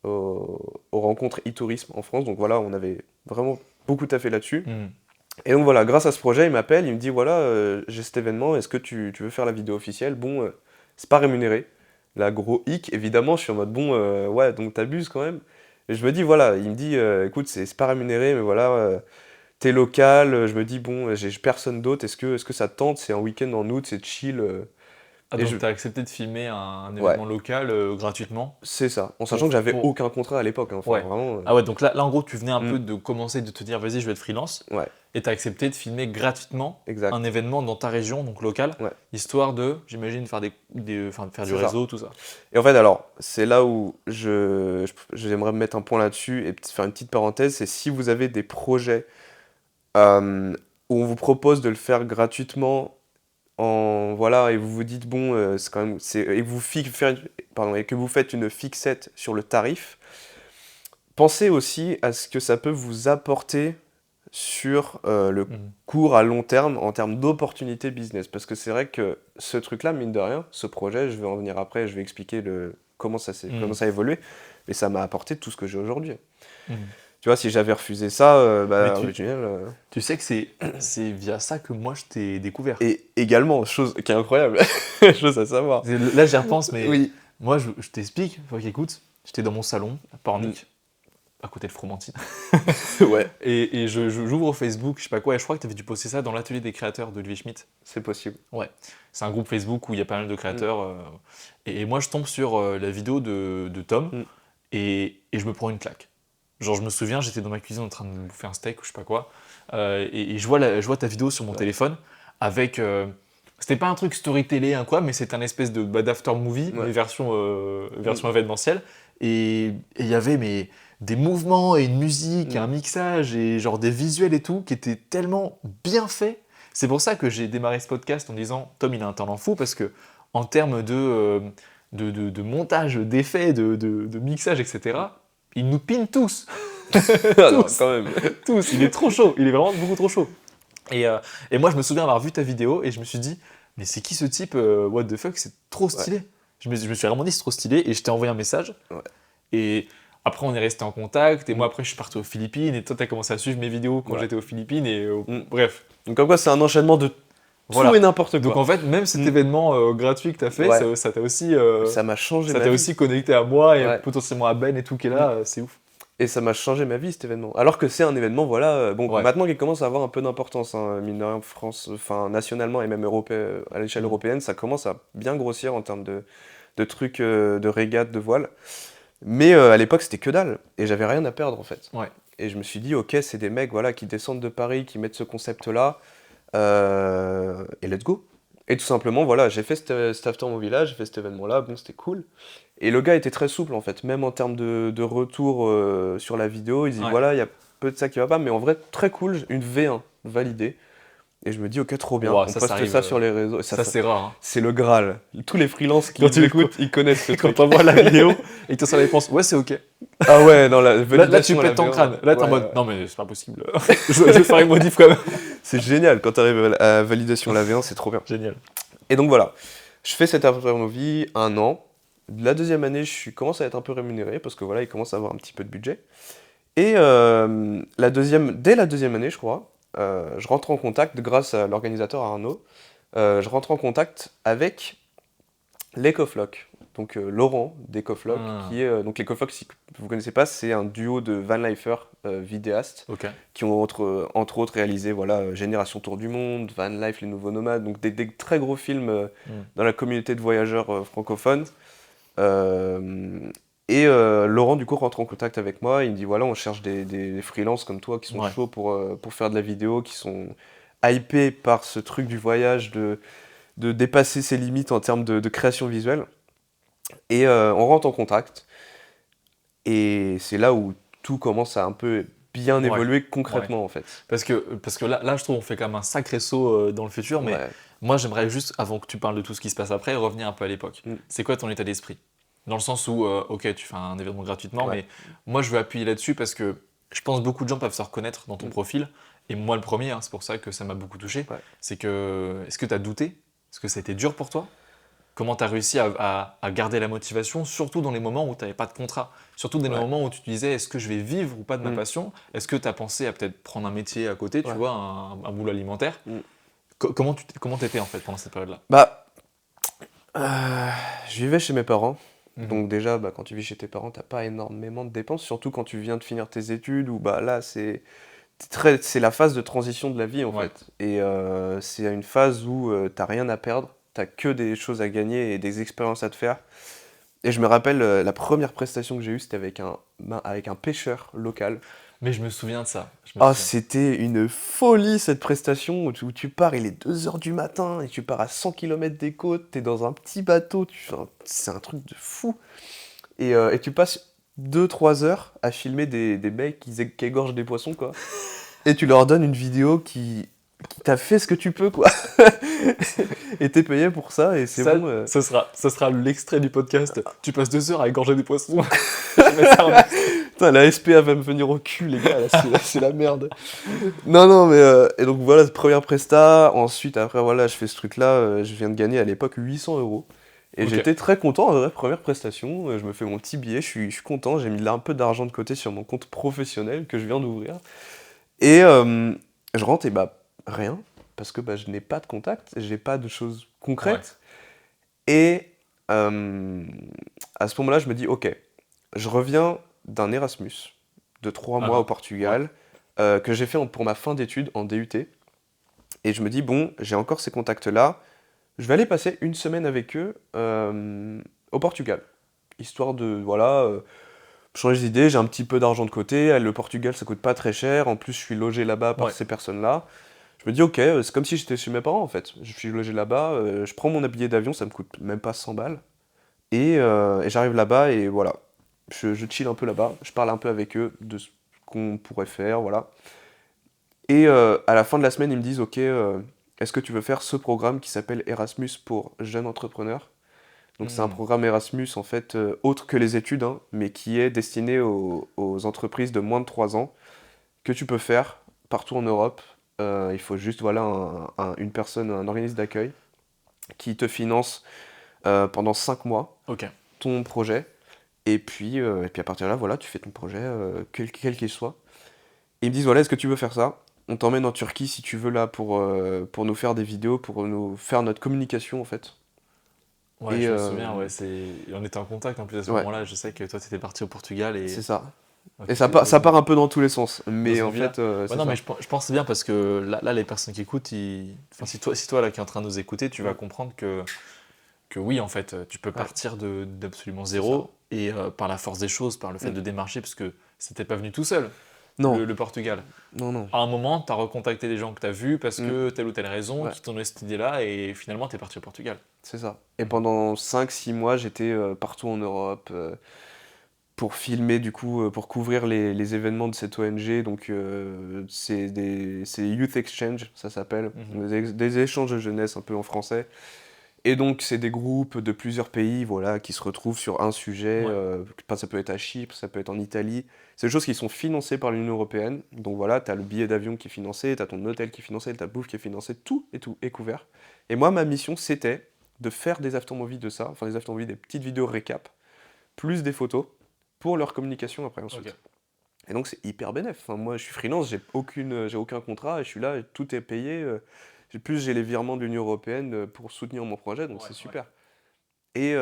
aux rencontres e-tourisme en France. Donc voilà, on avait vraiment beaucoup taffé là-dessus. Mm. Et donc voilà, grâce à ce projet, il m'appelle, il me dit voilà, j'ai cet événement, est-ce que tu veux faire la vidéo officielle? Bon, c'est pas rémunéré. Là, gros hic, évidemment, je suis en mode bon, ouais, donc t'abuses quand même. Et je me dis voilà, il me dit écoute, c'est pas rémunéré, mais voilà, t'es local. Je me dis bon, j'ai personne d'autre, est-ce que ça te tente? C'est un week-end en août, c'est chill. Ah, Et je, donc t'as accepté de filmer un ouais, événement local gratuitement c'est ça. En sachant que j'avais pour... aucun contrat à l'époque, hein, enfin Ouais. vraiment. Ah ouais, donc là en gros, tu venais un Hmm, peu de commencer de te dire, vas-y, je vais être freelance, ouais, et t'as accepté de filmer gratuitement un exact. événement dans ta région, donc local, Ouais, histoire de, j'imagine, faire enfin, de faire du c'est ça. réseau, tout ça. Et en fait, alors, c'est là où j'aimerais me mettre un point là-dessus et faire une petite parenthèse, c'est si vous avez des projets euh, où on vous propose de le faire gratuitement, voilà, et vous vous dites, bon, c'est quand même, et que pardon, et que vous faites une fixette sur le tarif, pensez aussi à ce que ça peut vous apporter sur le Mhm. court à long terme en termes d'opportunités business. Parce que c'est vrai que ce truc-là, mine de rien, ce projet, je vais en venir après, je vais expliquer comment Mhm. ça a évolué, mais ça m'a apporté tout ce que j'ai aujourd'hui. Mhm. Tu vois, si j'avais refusé ça, Mais bah, original. tu sais que c'est via ça que moi je t'ai découvert. Et également, chose qui est incroyable, chose à savoir. Là j'y repense, mais Oui. moi je t'explique, faut qu'écoute, j'étais dans mon salon, à Mm. Pornic, à côté de Fromentine. Ouais, Et j'ouvre Facebook, je sais pas quoi, et je crois que tu avais dû poster ça dans l'atelier des créateurs d'Olivier Schmitt. c'est possible. Ouais, c'est un groupe Facebook où il y a pas mal de Mm. créateurs. Et moi, je tombe sur la vidéo de Tom Mm. et je me prends une claque. Genre, je me souviens, j'étais dans ma cuisine en train de me bouffer un steak ou je sais pas quoi. Et je vois ta vidéo sur mon Ouais. téléphone avec. C'était pas un truc storytelling, hein, quoi, mais c'est un espèce de d'after movie, Ouais. mais version, Mm. version événementielle. Et il y avait des mouvements et une musique et Mm. un mixage et genre des visuels et tout qui étaient tellement bien faits. C'est pour ça que j'ai démarré ce podcast en disant Tom, il a un talent fou parce que en termes de montage, d'effets, de mixage, etc., il nous pine tous. Ah non, Tous. quand même. Tous. Il est trop chaud. Il est vraiment beaucoup trop chaud. Et et moi, je me souviens avoir vu ta vidéo et je me suis dit, mais c'est qui ce type What the fuck, c'est trop Ouais. stylé. Je me suis vraiment dit, c'est trop stylé et je t'ai envoyé un message. Ouais. Et après, on est resté en contact. Et moi, Mm. après, je suis parti aux Philippines. Et toi, tu as commencé à suivre mes vidéos quand Ouais. j'étais aux Philippines. Et Mm. bref, Donc comme quoi, c'est un enchaînement de tout et voilà. n'importe Donc quoi. en fait, même cet Mm. événement gratuit que tu as fait, Ouais, ça t'a aussi, ça m'a changé ça ma t'a vie. aussi connecté à moi et Ouais. potentiellement à Ben et tout qui est Mm. là. C'est ouf. Et ça m'a changé ma vie cet événement. Alors que c'est un événement, voilà, bon, Ouais. maintenant qu'il commence à avoir un peu d'importance, hein, mine de rien, France, enfin nationalement et même à l'échelle Mm. européenne, ça commence à bien grossir en termes de trucs, de régates, de voiles. Mais à l'époque, c'était que dalle. Et j'avais rien à perdre en fait. Ouais. Et je me suis dit, ok, c'est des mecs voilà, qui descendent de Paris, qui mettent ce concept-là, et let's go. Et tout simplement, voilà, j'ai fait cet after movie là, j'ai fait cet événement-là, bon, c'était cool. Et le gars était très souple en fait, même en termes de retour sur la vidéo, il dit Ouais. voilà, il y a peu de ça qui va pas, mais en vrai, très cool, une V1 validée. Et je me dis, ok, trop bien, Ouah, on ça poste arrive. ça sur les réseaux. Ça, c'est rare. Hein. C'est le Graal. Tous les freelances qui Quand nous tu écoutent, ils connaissent ce quand truc. t'envoies la vidéo et que tu as la réponse, ouais, c'est ok. Ah ouais, non, la Là, tu validation à la pètes ton V1, crâne. Là, t'es en ouais, mode, ouais. non, mais c'est pas possible. Je vais faire une modif quand même. C'est génial, quand tu arrives à la validation à la V1, c'est trop bien. Génial. Et donc voilà, je fais cette after movie 1 an. La deuxième année, commence à être un peu rémunéré parce que voilà, il commence à avoir un petit peu de budget. Et dès la deuxième année, je crois, je rentre en contact, grâce à l'organisateur Arnaud, je rentre en contact avec l'Ecoflock. Donc Laurent d'Ecoflock, Ah, qui est... donc l'Ecoflock, si vous ne connaissez pas, c'est un duo de vanlifers vidéastes ok. qui ont entre autres réalisé voilà, Génération Tour du Monde, Van Life, Les Nouveaux Nomades, donc des très gros films Hmm. dans la communauté de voyageurs francophones. Euh, Laurent, du coup, rentre en contact avec moi. Il me dit voilà, on cherche des freelances comme toi qui sont Ouais. chauds pour faire de la vidéo, qui sont hypés par ce truc du voyage, de dépasser ses limites en termes de création visuelle. Et on rentre en contact. Et c'est là où tout commence à un peu bien Ouais. évoluer Ouais. concrètement, en fait. Parce que là, je trouve qu'on fait quand même un sacré saut dans le futur, mais Ouais. moi, j'aimerais juste, avant que tu parles de tout ce qui se passe après, revenir un peu à l'époque. Mm. C'est quoi ton état d'esprit? Dans le sens où, ok, tu fais un événement gratuitement, Ouais. mais moi, je veux appuyer là-dessus parce que je pense que beaucoup de gens peuvent se reconnaître dans ton Mm. profil, et moi le premier, hein, c'est pour ça que ça m'a beaucoup touché. Ouais. C'est que, est-ce que tu as douté? Est-ce que ça a été dur pour toi? Comment tu as réussi à garder la motivation, surtout dans les moments où tu n'avais pas de contrat? Surtout dans les Ouais. moments où tu te disais, est-ce que je vais vivre ou pas de ma Mm. passion? Est-ce que tu as pensé à peut-être prendre un métier à côté, tu Ouais. vois, un boulot alimentaire? Mm. Comment t'étais en fait pendant cette période-là? Bah, euh, je vivais chez mes parents. Mhm. Donc déjà, bah, quand tu vis chez tes parents, t'as pas énormément de dépenses, surtout quand tu viens de finir tes études, ou bah là, c'est la phase de transition de la vie en Ouais. fait. Et c'est une phase où t'as rien à perdre, t'as que des choses à gagner et des expériences à te faire. Et je me rappelle, la première prestation que j'ai eue, c'était avec un pêcheur local. Mais je me souviens de ça. Je me Ah, souviens. c'était une folie cette prestation où tu pars, il est 2 h du matin et tu pars à 100 km des côtes, t'es dans un petit bateau, c'est un truc de fou. Et tu passes 2 3 heures à filmer des mecs qui égorgent des poissons, quoi. Et tu leur donnes une vidéo qui t'a fait ce que tu peux, quoi. Et t'es payé pour ça, et c'est Ça, bon. ça sera l'extrait du podcast. Tu passes 2 heures à égorger des poissons. Je vais mettre ça en extrait. Putain, la SPA va me venir au cul, les gars, là, c'est la merde. Non, non, mais... et donc voilà, première presta. Ensuite, après, voilà, je fais ce truc-là. Je viens de gagner à l'époque 800 euros. Et Ok. j'étais très content, en vrai, première prestation. Je me fais mon petit billet, je suis content. J'ai mis là un peu d'argent de côté sur mon compte professionnel que je viens d'ouvrir. Et je rentre et bah, rien. Parce que bah, je n'ai pas de contact, j'ai pas de choses concrètes. Et à ce moment-là, je me dis, ok, je reviens d'un Erasmus de 3 mois au Portugal, que j'ai fait pour ma fin d'études en DUT. Et je me dis, bon, j'ai encore ces contacts-là, je vais aller passer une semaine avec eux au Portugal. Histoire de, voilà, changer d'idée, j'ai un petit peu d'argent de côté, le Portugal ça coûte pas très cher, en plus je suis logé là-bas par Ouais. ces personnes-là. Je me dis, ok, c'est comme si j'étais chez mes parents en fait. Je suis logé là-bas, je prends mon billet d'avion, ça me coûte même pas 100 balles. Et j'arrive là-bas et voilà. Je chill un peu là-bas, je parle un peu avec eux de ce qu'on pourrait faire, voilà. Et à la fin de la semaine, ils me disent, ok, est-ce que tu veux faire ce programme qui s'appelle Erasmus pour jeunes entrepreneurs? Donc c'est un Hmm. programme Erasmus en fait, autre que les études, hein, mais qui est destiné aux entreprises de moins de 3 ans, que tu peux faire partout en Europe. Il faut juste voilà, une personne, un organisme d'accueil qui te finance pendant 5 mois Ok. ton projet. Et puis à partir de là, voilà, tu fais ton projet, quel qu'il soit. Et ils me disent, voilà, est-ce que tu veux faire ça? On t'emmène en Turquie si tu veux là pour nous faire des vidéos, pour nous faire notre communication en fait. Ouais, Et je me souviens, ouais, on était en contact en plus à ce ouais, moment-là. Je sais que toi, tu étais parti au Portugal et. c'est ça. Ok, Et ça part un peu dans tous les sens. dans Mais une en villa. fait, Ouais, c'est non, ça. mais je pense que c'est bien parce que là, les personnes qui écoutent, enfin, si toi là qui est en train de nous écouter, tu vas Mm. comprendre que oui, en fait, tu peux Ouais, partir d'absolument c'est ça. zéro et par la force des choses, par le fait Mm. de démarcher, parce que c'était pas venu tout seul. Non, le Portugal. non, non. À un moment, tu as recontacté des gens que tu as vus parce que telle ou telle raison, Ouais. qui t'ont donné cette idée-là, et finalement, tu es parti au Portugal. C'est ça. Et pendant 5-6 mois, j'étais partout en Europe pour filmer, du coup, pour couvrir les événements de cette ONG. Donc, c'est Youth Exchange, ça s'appelle. Mhm. Des échanges de jeunesse un peu en français. Et donc, c'est des groupes de plusieurs pays, voilà, qui se retrouvent sur un sujet. Ouais. Ça peut être à Chypre, ça peut être en Italie. C'est des choses qui sont financées par l'Union européenne. Donc voilà, t'as le billet d'avion qui est financé, t'as ton hôtel qui est financé, ta bouffe qui est financée, tout est couvert. Et moi, ma mission, c'était de faire des aftermovies de ça, enfin des aftermovies, des petites vidéos récap, plus des photos, pour leur communication après Ok. ensuite. Et donc c'est hyper bénéf. Enfin, moi, je suis freelance, j'ai aucun contrat, et je suis là, et tout est payé. Plus j'ai les virements de l'Union européenne pour soutenir mon projet, donc Ouais, c'est ouais. super. Et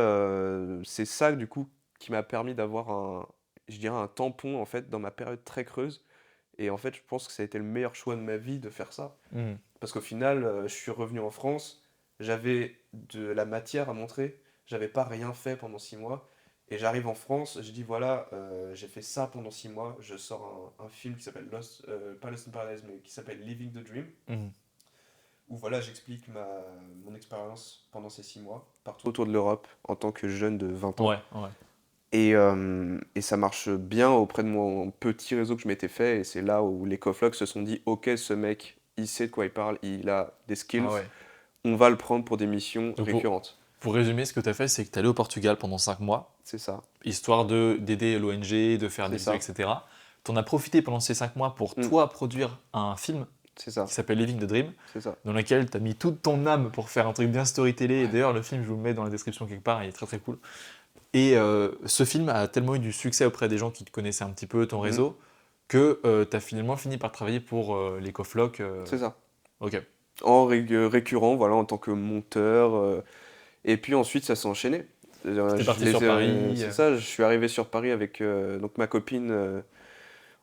c'est ça, du coup, qui m'a permis d'avoir je dirais un tampon, en fait, dans ma période très creuse. Et en fait, je pense que ça a été le meilleur choix de ma vie de faire ça. Mhm. Parce qu'au final, je suis revenu en France, j'avais de la matière à montrer, j'avais pas rien fait pendant 6 mois. Et j'arrive en France, je dis voilà, j'ai fait ça pendant 6 mois, je sors un film qui s'appelle pas Lost in Paradise, mais qui s'appelle Living the Dream, Mhm. où voilà, j'explique mon expérience pendant ces 6 mois, partout autour de l'Europe, en tant que jeune de 20 ans. Ouais, ouais. Et ça marche bien auprès de mon petit réseau que je m'étais fait, et c'est là où les coflocs se sont dit, ok, ce mec, il sait de quoi il parle, il a des skills, Ah ouais. on va le prendre pour des missions Donc récurrentes. pour résumer, ce que tu as fait, c'est que tu es allé au Portugal pendant 5 mois, C'est ça, histoire d'aider l'ONG, de faire c'est des vidéos, ça. etc. Tu en as profité pendant ces 5 mois pour Mm, toi produire un film c'est ça, qui s'appelle Living the Dream, c'est ça. dans lequel tu as mis toute ton âme pour faire un truc bien storytellé. Et Ouais. d'ailleurs, le film, je vous le mets dans la description quelque part, il est très très cool. Et ce film a tellement eu du succès auprès des gens qui te connaissaient un petit peu, ton Mm, réseau, que tu as finalement fini par travailler pour les coflocs. c'est ça. Ok. Récurrent, voilà, en tant que monteur. Et puis ensuite, ça s'est enchaîné. T'es parti sur Paris. C'est ça, je suis arrivé sur Paris avec donc ma copine.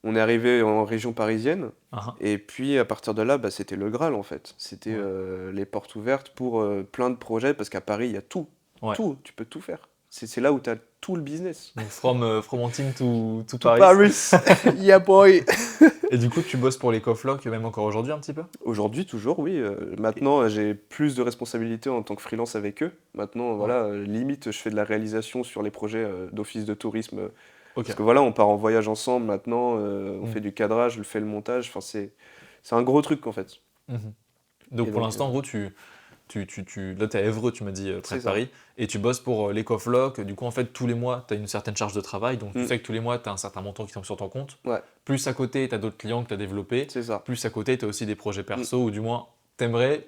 On est arrivé en région parisienne. Ah, Et puis à partir de là, bah, c'était le Graal en fait. C'était ouais. les portes ouvertes pour plein de projets parce qu'à Paris, il y a tout. Ouais. Tout, tu peux tout faire. C'est là où tu as tout le business. Donc from Hunting to To Paris. Paris, yeah boy. Et du coup, tu bosses pour les coflocs, même encore aujourd'hui un petit peu. Aujourd'hui, toujours, oui. Maintenant, j'ai plus de responsabilités en tant que freelance avec eux. Maintenant, Ouais. voilà, limite, je fais de la réalisation sur les projets d'office de tourisme. Ok. Parce que voilà, on part en voyage ensemble maintenant, on Mm. fait du cadrage, je fais le montage. Enfin, c'est un gros truc en fait. Mhm. Donc Et pour donc, l'instant, en gros, là, t'es à Évreux, tu m'as dit, près c'est de ça. Paris, et tu bosses pour les coflocs. Du coup, en fait, tous les mois, tu as une certaine charge de travail. Donc tu Mm. sais que tous les mois, tu as un certain montant qui tombe sur ton compte. Ouais, Plus à côté, tu as d'autres clients que tu as développés. c'est ça. Plus à côté, tu as aussi des projets Mm. perso, ou du moins, t'aimerais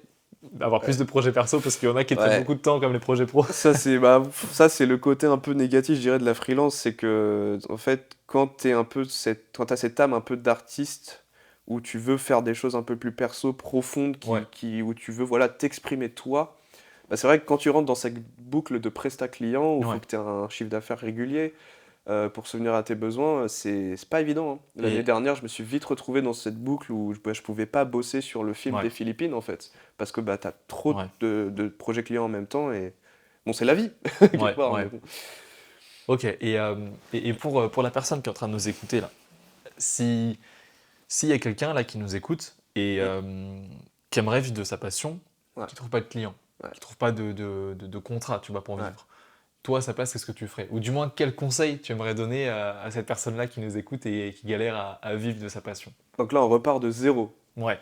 avoir Ouais. plus de projets perso parce qu'il y en a qui te prennent Ouais. beaucoup de temps, comme les projets pro. Ça, c'est le côté un peu négatif, je dirais, de la freelance. C'est que, en fait, quand t'as cette âme un peu d'artiste, où tu veux faire des choses un peu plus perso, profondes, Ouais, où tu veux voilà, t'exprimer toi, bah, c'est vrai que quand tu rentres dans cette boucle de presta client, où il faut ouais. que tu aies un chiffre d'affaires régulier pour subvenir à tes besoins, c'est pas évident, hein. L'année Et dernière, je me suis vite retrouvé dans cette boucle où je pouvais pas bosser sur le film ouais, des Philippines, en fait, parce que bah, tu as trop ouais, de projets clients en même temps, et bon, c'est la vie, quelque ouais, part, mais ouais. bon. Ok. Et pour la personne qui est en train de nous écouter là, si s'il y a quelqu'un là qui nous écoute et Mm. qui aimerait vivre de sa passion, Ouais, qui trouve pas de client, ouais, qui trouve pas de contrat, tu vois, pour ouais. vivre. Toi, à sa place, qu'est-ce que tu ferais? Ou du moins, quel conseil tu aimerais donner à cette personne-là qui nous écoute et qui galère à vivre de sa passion? Donc là, on repart de zéro. Ouais.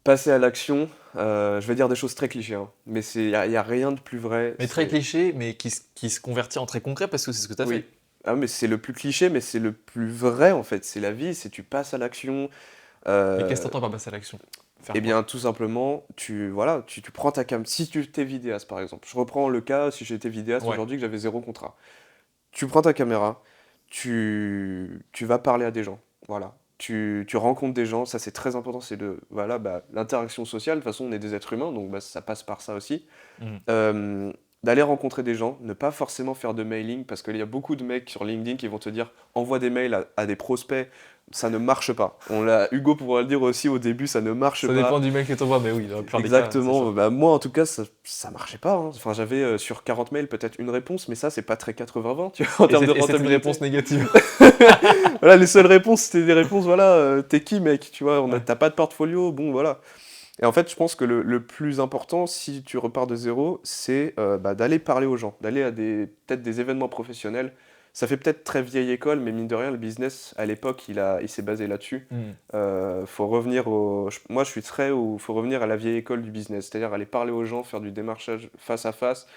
Passer à l'action, je vais dire des choses très clichés, hein, mais y a rien de plus vrai. Mais très cliché, mais qui se convertit en très concret parce que c'est ce que tu as Oui. fait. Ah, mais c'est le plus cliché, mais c'est le plus vrai en fait. C'est la vie, c'est tu passes à l'action. Mais qu'est-ce Euh, que t'entends par passer à l'action? Faire Eh quoi? bien, tout simplement, voilà, tu prends ta cam. Si tu t'es vidéaste, par exemple, je reprends le cas si j'étais vidéaste Ouais, aujourd'hui que j'avais zéro contrat. Tu prends ta caméra, tu vas parler à des gens, voilà. Tu rencontres des gens, ça c'est très important, voilà, bah, l'interaction sociale. De toute façon, on est des êtres humains, donc bah, ça passe par ça aussi. mhm, Euh, d'aller rencontrer des gens, ne pas forcément faire de mailing, parce qu'il y a beaucoup de mecs sur LinkedIn qui vont te dire envoie des mails à des prospects, ça ne marche pas. Hugo pourra le dire aussi au début, ça ne marche Ça pas. dépend du mec que t'envoies, mais oui, dans la plupart des cas, c'est Exactement, chaud. bah, moi en tout cas, ça marchait pas, hein. Enfin, j'avais sur 40 mails peut-être une réponse, mais ça, c'est pas très 80-20, tu vois, en termes de Et c'était une rentabilité. réponse négative. Voilà, les seules réponses, c'était des réponses, voilà, t'es qui, mec, tu vois, Ouais. t'as pas de portfolio, bon, voilà. Et en fait, je pense que le plus important, si tu repars de zéro, c'est bah, d'aller parler aux gens, d'aller à peut-être des événements professionnels. Ça fait peut-être très vieille école, mais mine de rien, le business, à l'époque, il s'est basé là-dessus. Mm. Faut revenir moi, je suis très où faut revenir à la vieille école du business, c'est-à-dire aller parler aux gens, faire du démarchage face à face,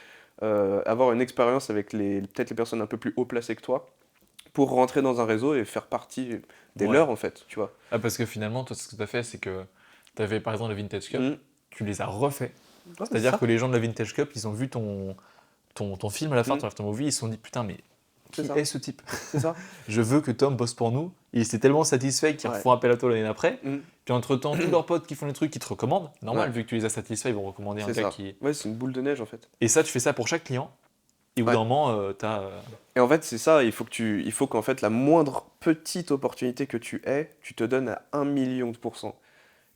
avoir une expérience avec peut-être les personnes un peu plus haut placées que toi, pour rentrer dans un réseau et faire partie des Ouais. leurs, en fait, tu vois. Ah, parce que finalement, toi, ce que tu as fait, c'est que tu avais par exemple le Vintage Cup, Mm. tu les as refaits. Ouais, c'est C'est-à-dire ça. que les gens de la Vintage Cup, ils ont vu ton film à la fin, Mm. ton after movie, ils se sont dit putain, mais C'est qui ça. est ce type? C'est ça. Je veux que Tom bosse pour nous. Ils étaient tellement satisfaits qu'ils Ouais. refont appel à toi l'année d'après. Mm. Puis entre-temps, tous leurs potes qui font les trucs, qui te recommandent. Normal, Ouais. vu que tu les as satisfaits, ils vont recommander un C'est gars ça. qui. Ouais, c'est une boule de neige en fait. Et ça, tu fais ça pour chaque client. Et au bout Ouais. d'un moment, t'as. Et en fait, c'est ça, il faut qu'en fait la moindre petite opportunité que tu aies, tu te donnes à 1 million %.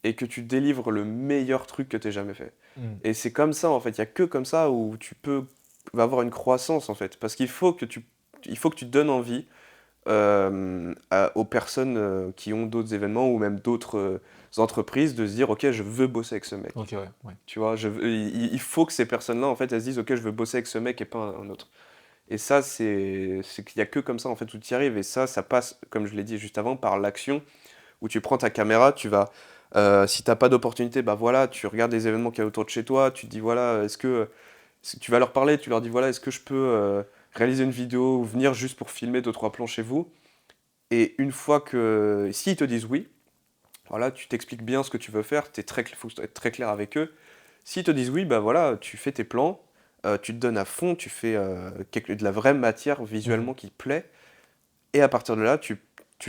Et que tu délivres le meilleur truc que tu aies jamais fait. Mm. Et c'est comme ça en fait, il y a que comme ça où tu peux avoir une croissance en fait. Parce il faut que tu donnes envie aux personnes qui ont d'autres événements ou même d'autres entreprises de se dire ok, je veux bosser avec ce mec. Ok, ouais. Ouais. Tu vois, il faut que ces personnes-là, en fait, elles se disent, ok, je veux bosser avec ce mec et pas un autre. Et ça, c'est qu'il y a que comme ça, en fait, où tu y arrives. Et ça passe, comme je l'ai dit juste avant, par l'action, où tu prends ta caméra, si t'as pas d'opportunité, bah voilà, tu regardes les événements qu'il y a autour de chez toi, tu te dis, voilà, tu vas leur parler, tu leur dis, voilà, est-ce que je peux réaliser une vidéo ou venir juste pour filmer 2-3 plans chez vous? Et une fois s'ils te disent oui, voilà, tu t'expliques bien ce que tu veux faire, faut être très clair avec eux. S'ils te disent oui, bah voilà, tu fais tes plans, tu te donnes à fond, tu fais de la vraie matière visuellement Mhm. qui te plaît, et à partir de là, tu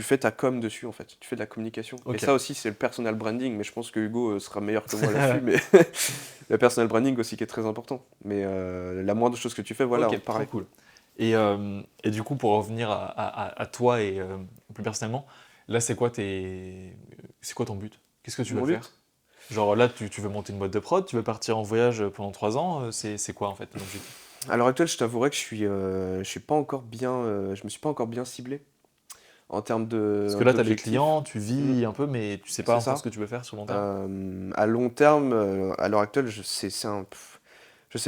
fais ta com dessus en fait, tu fais de la communication. Et Ok. ça aussi, c'est le personal branding, mais je pense que Hugo sera meilleur que moi là-dessus, mais le personal branding aussi qui est très important. Mais la moindre chose que tu fais, voilà, Ok, trop pareil. cool. Et du coup, pour revenir à toi et plus personnellement, là, c'est quoi ton but? Qu'est-ce que tu veux Mon faire? but? Genre là, tu veux monter une boîte de prod, tu veux partir en voyage pendant 3 ans, c'est quoi en fait ton objectif? À l'heure actuelle, je t'avouerai que je suis pas encore bien, je me suis pas encore bien ciblé en termes Parce que là, tu as des d'objectifs. clients, tu Mm, vis un peu, mais tu sais pas c'est encore ce ça. que tu veux faire sur le long terme. À long terme, à l'heure actuelle, je sais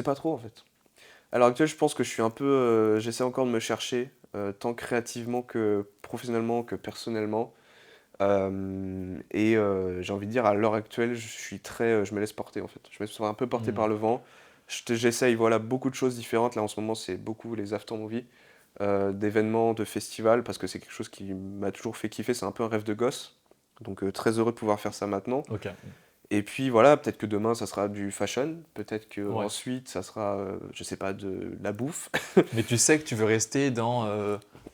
pas trop en fait. À l'heure actuelle, je pense que je suis un peu, j'essaie encore de me chercher, tant créativement que professionnellement que personnellement. J'ai envie de dire, à l'heure actuelle, je me laisse porter en fait. Je me laisse un peu porter Hmm. par le vent. J'essaye, voilà, beaucoup de choses différentes. Là, en ce moment, c'est beaucoup les after movies, d'événements, de festivals, parce que c'est quelque chose qui m'a toujours fait kiffer. C'est un peu un rêve de gosse. Donc, très heureux de pouvoir faire ça maintenant. Ok. Et puis voilà, peut-être que demain ça sera du fashion, peut-être que Ouais. ensuite ça sera, je sais pas, de la bouffe. Mais tu sais que tu veux rester dans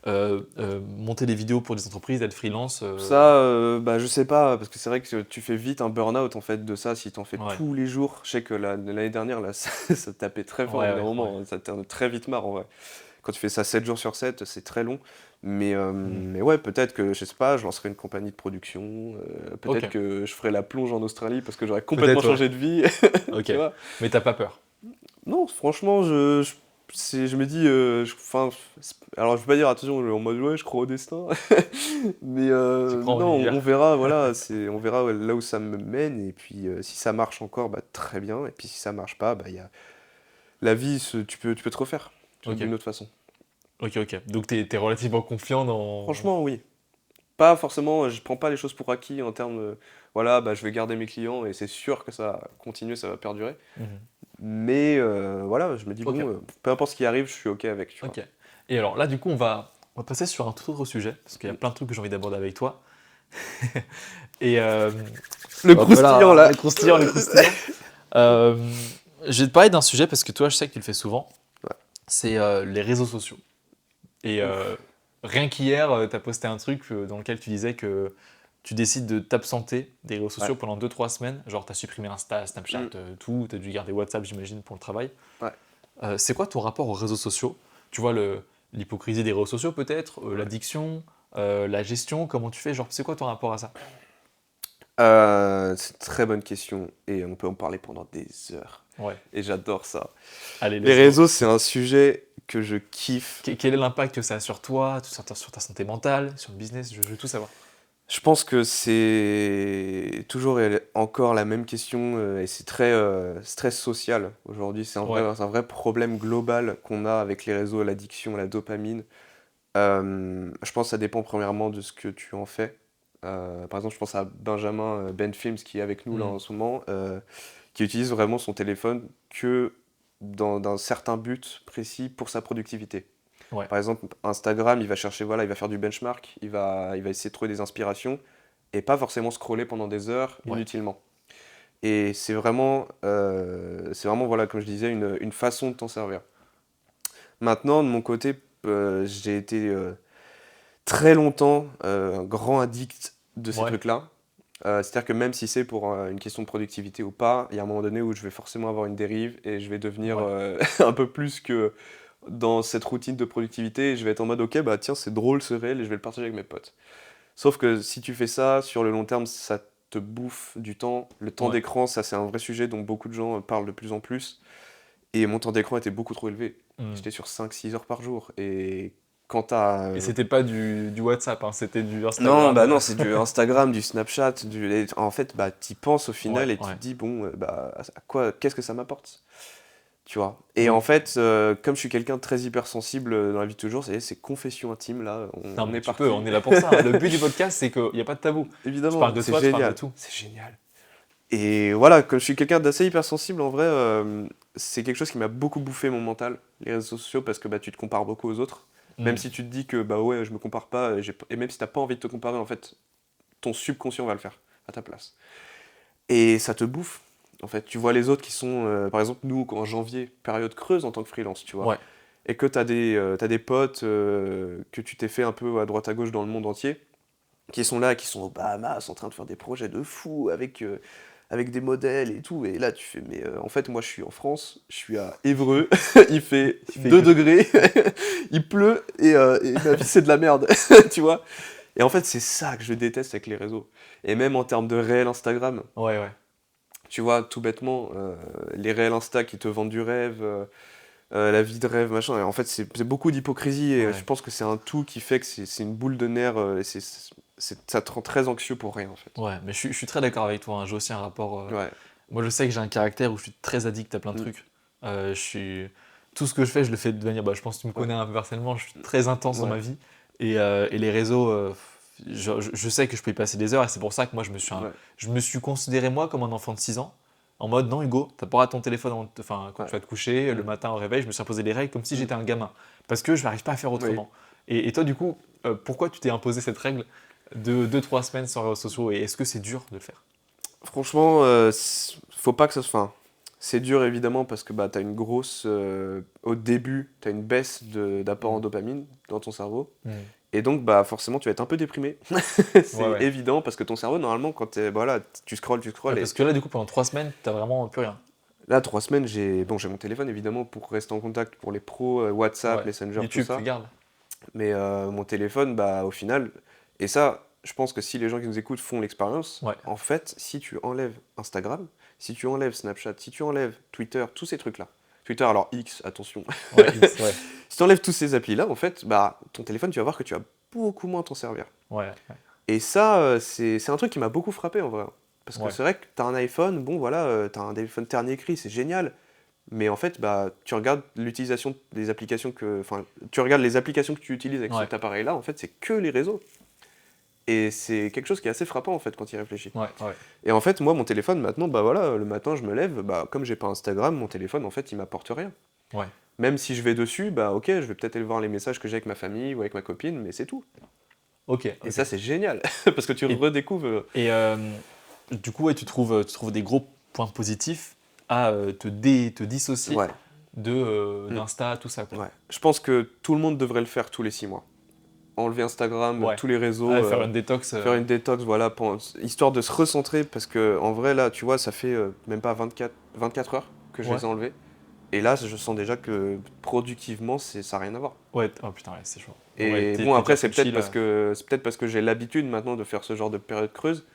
monter des vidéos pour des entreprises, être freelance. Ça, bah je sais pas, parce que c'est vrai que tu fais vite un burn-out en fait de ça si t'en fais Ouais. tous les jours. Je sais que l'année dernière, là, ça tapait très fort au bout Ouais, d'un ouais, ouais. moment, hein, ça t'en très vite marre en vrai. Quand tu fais ça 7 jours sur 7, c'est très long. Hmm. Mais ouais, peut-être que, je sais pas, je lancerai une compagnie de production, Ok. peut-être que je ferai la plonge en Australie parce que j'aurais complètement Peut-être, ouais. changé de vie, Ok. tu vois. Mais t'as pas peur. Non, franchement, je me dis, enfin, alors je veux pas dire attention, en mode ouais, je crois au destin, mais Tu crois en non, on l'univers. verra, voilà, on verra là où ça me mène, et puis si ça marche encore, bah très bien, et puis si ça marche pas, bah la vie, tu peux te refaire Ok. d'une autre façon. Ok, ok. Donc t'es relativement confiant dans. Franchement, oui. Pas forcément, je prends pas les choses pour acquis en termes de, voilà, bah je vais garder mes clients et c'est sûr que ça va continuer, ça va perdurer. Mhm. Mais voilà, je me dis, Ok. bon, peu importe ce qui arrive, je suis ok avec, tu vois. Ok. Et alors là, du coup, on va passer sur un tout autre sujet, parce qu'il y a Mm. plein de trucs que j'ai envie d'aborder avec toi. Et Le hop croustillant là, là. les croustillants, les croustillants. Euh, je vais te parler d'un sujet parce que toi, je sais que tu le fais souvent. Ouais. C'est les réseaux sociaux. Et Ouf. rien qu'hier, tu as posté un truc dans lequel tu disais que tu décides de t'absenter des réseaux Ouais. sociaux pendant 2-3 semaines. Genre, tu as supprimé Insta, Snapchat, Mm. tout. Tu as dû garder WhatsApp, j'imagine, pour le travail. Ouais. C'est quoi ton rapport aux réseaux sociaux? Tu vois l'hypocrisie des réseaux sociaux peut-être, l'addiction, la gestion, comment tu fais? Genre, c'est quoi ton rapport à ça? C'est une très bonne question et on peut en parler pendant des heures Ouais. et j'adore ça. Allez, Les let's go. réseaux, c'est un sujet que je kiffe. Quel est l'impact que ça a sur toi, sur ta santé mentale, sur le business? Je veux tout savoir. Je pense que c'est toujours et encore la même question et c'est très social aujourd'hui. Ouais. C'est un vrai problème global qu'on a avec les réseaux, l'addiction, la dopamine. Je pense que ça dépend premièrement de ce que tu en fais. Par exemple, je pense à Benjamin Benfilms qui est avec nous là Mmh. en ce moment, qui utilise vraiment son téléphone que dans certain but précis pour sa productivité. Ouais. Par exemple, Instagram, il va chercher, voilà, il va faire du benchmark, il va essayer de trouver des inspirations et pas forcément scroller pendant des heures Ouais. inutilement. Et c'est vraiment voilà, comme je disais, une façon de t'en servir. Maintenant, de mon côté, j'ai été très longtemps un grand addict de ces Ouais. trucs-là. C'est-à-dire que même si c'est pour une question de productivité ou pas, il y a un moment donné où je vais forcément avoir une dérive et je vais devenir Ouais. un peu plus que dans cette routine de productivité. Et je vais être en mode, ok, bah tiens, c'est drôle ce réel et je vais le partager avec mes potes. Sauf que si tu fais ça, sur le long terme, ça te bouffe du temps. Le temps Ouais. d'écran, ça c'est un vrai sujet dont beaucoup de gens parlent de plus en plus. Et mon temps d'écran était beaucoup trop élevé. Mmh. J'étais sur 5 6 heures par jour. Et quand t'as... Et c'était pas du WhatsApp, hein, c'était du Non, bah Instagram. non, c'est du Instagram, du Snapchat, en fait, bah t'y penses au Ouais, final et tu ouais. te dis, bon, bah, qu'est-ce que ça m'apporte? Tu vois? Et Oui. en fait, comme je suis quelqu'un de très hypersensible dans la vie de toujours, c'est confession intime, là, Non, on mais est tu peux, parti. on est là pour ça, hein. Le but du podcast, c'est qu'il n'y a pas de tabou. Tu parles Évidemment, de c'est toi, tu parles de génial, tout. c'est génial. Et voilà, comme je suis quelqu'un d'assez hypersensible, en vrai, c'est quelque chose qui m'a beaucoup bouffé mon mental, les réseaux sociaux, parce que bah, tu te compares beaucoup aux autres. Même Mmh. si tu te dis que bah ouais, je me compare pas, et même si t'as pas envie de te comparer, en fait, ton subconscient va le faire à ta place. Et ça te bouffe. En fait, tu vois les autres qui sont, par exemple, nous, en janvier, période creuse en tant que freelance, tu vois, Ouais. et que t'as des potes que tu t'es fait un peu à droite à gauche dans le monde entier, qui sont là, qui sont aux Bahamas, en train de faire des projets de fou avec des modèles et tout. Et là, tu fais, mais en fait, moi, je suis en France, je suis à Évreux, il fait Il fait 2 gris. degrés, il pleut, et ma vie, c'est de la merde, tu vois. Et en fait, c'est ça que je déteste avec les réseaux. Et même en termes de réel Instagram, Ouais, ouais. tu vois, tout bêtement, les réels Insta qui te vendent du rêve, la vie de rêve, machin. Et en fait, c'est beaucoup d'hypocrisie et je Ouais. pense que c'est un tout qui fait que c'est une boule de nerfs et ça te rend très anxieux pour rien, en fait. Ouais, mais je suis très d'accord avec toi, hein. J'ai aussi un rapport. Ouais. Moi, je sais que j'ai un caractère où je suis très addict à plein de Mm. trucs. Je suis... Tout ce que je fais, je le fais de manière. Bah, je pense que tu me Ouais. connais un peu personnellement, je suis très intense dans Ouais. ma vie. Et les réseaux, je sais que je peux y passer des heures, et c'est pour ça que moi, Ouais. je me suis considéré, moi, comme un enfant de 6 ans. En mode, non, Hugo, t'as pas à ton téléphone enfin, quand Ouais. tu vas te coucher, le Mm. matin au réveil, je me suis imposé les règles comme si Mm. j'étais un gamin. Parce que je n'arrive pas à faire Oui. autrement. Et toi, du coup, pourquoi tu t'es imposé cette règle de 2 3 semaines sans réseaux sociaux, et est-ce que c'est dur de le faire? Franchement, faut pas que ça se... Enfin, c'est dur évidemment parce que bah, t'as une grosse... au début, t'as une baisse d'apport en Mm. dopamine dans ton cerveau. Mm. Et donc, bah, forcément, tu vas être un peu déprimé. Ouais, C'est ouais. évident parce que ton cerveau, normalement, quand voilà, tu Ouais, scrolles. Et parce que là, du coup, pendant 3 semaines, t'as vraiment plus rien. là, 3 semaines, j'ai mon téléphone évidemment pour rester en contact pour les pros, WhatsApp, Ouais. Messenger, tout YouTube, tu ça. gardes. Mais mon téléphone, bah, au final, et ça, je pense que si les gens qui nous écoutent font l'expérience, Ouais. en fait, si tu enlèves Instagram, si tu enlèves Snapchat, si tu enlèves Twitter, tous ces trucs-là, Twitter, alors X, attention, Ouais, X, ouais. si tu enlèves tous ces applis-là, en fait, bah, ton téléphone, tu vas voir que tu vas beaucoup moins t'en servir. Ouais, Et ça, c'est un truc qui m'a beaucoup frappé en vrai. Parce que ouais. c'est vrai que t'as un iPhone, bon voilà, t'as un téléphone dernier cri, c'est génial. Mais en fait, bah, tu regardes l'utilisation des applications enfin, tu regardes les applications que tu utilises avec Ouais, cet appareil-là, en fait, c'est que les réseaux. Et c'est quelque chose qui est assez frappant en fait quand il réfléchit. ouais, ouais. Et en fait, moi, mon téléphone, maintenant, bah voilà, le matin, je me lève, bah, comme j'ai pas Instagram, mon téléphone, en fait, il m'apporte rien. Ouais. Même si je vais dessus, bah ok, je vais peut-être aller voir les messages que j'ai avec ma famille ou avec ma copine, mais c'est tout. Ok, Et ok. ça, c'est génial, parce que tu Et, redécouvres. et du coup, ouais, tu trouves des gros points positifs à te dissocier Ouais. Mm. d'Insta, tout ça, quoi. Ouais. Je pense que tout le monde devrait le faire tous les 6 mois. Enlever Instagram, Ouais. tous les réseaux, Ouais, faire une détox. faire une détox, voilà, histoire de se recentrer, parce que en vrai, là, tu vois, ça fait même pas 24 heures que je Ouais. les ai enlevés. Et là, je sens déjà que productivement, ça n'a rien à voir. Ouais, oh putain, ouais, c'est chaud. Ouais, Et bon, t'es après, déjà plus chill. c'est peut-être parce que j'ai l'habitude maintenant de faire ce genre de période creuse.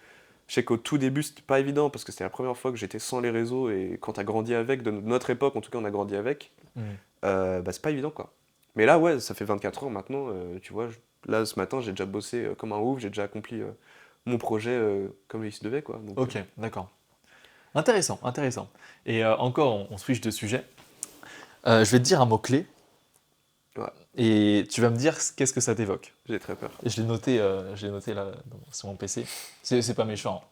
Je sais qu'au tout début, c'était pas évident parce que c'était la première fois que j'étais sans les réseaux et quand t'as grandi avec, de notre époque, en tout cas, on a grandi avec, Hmm. bah c'est pas évident quoi. Mais là, ouais, ça fait 24 heures maintenant, tu vois, là, ce matin, j'ai déjà bossé comme un ouf, j'ai déjà accompli mon projet comme il se devait quoi. Donc, Ok, d'accord. Intéressant, intéressant. Et encore, on switch de sujet. Je vais te dire un mot-clé ouais, et tu vas me dire qu'est-ce que ça t'évoque. j'ai très peur. Et je l'ai noté là sur mon PC. C'est pas méchant.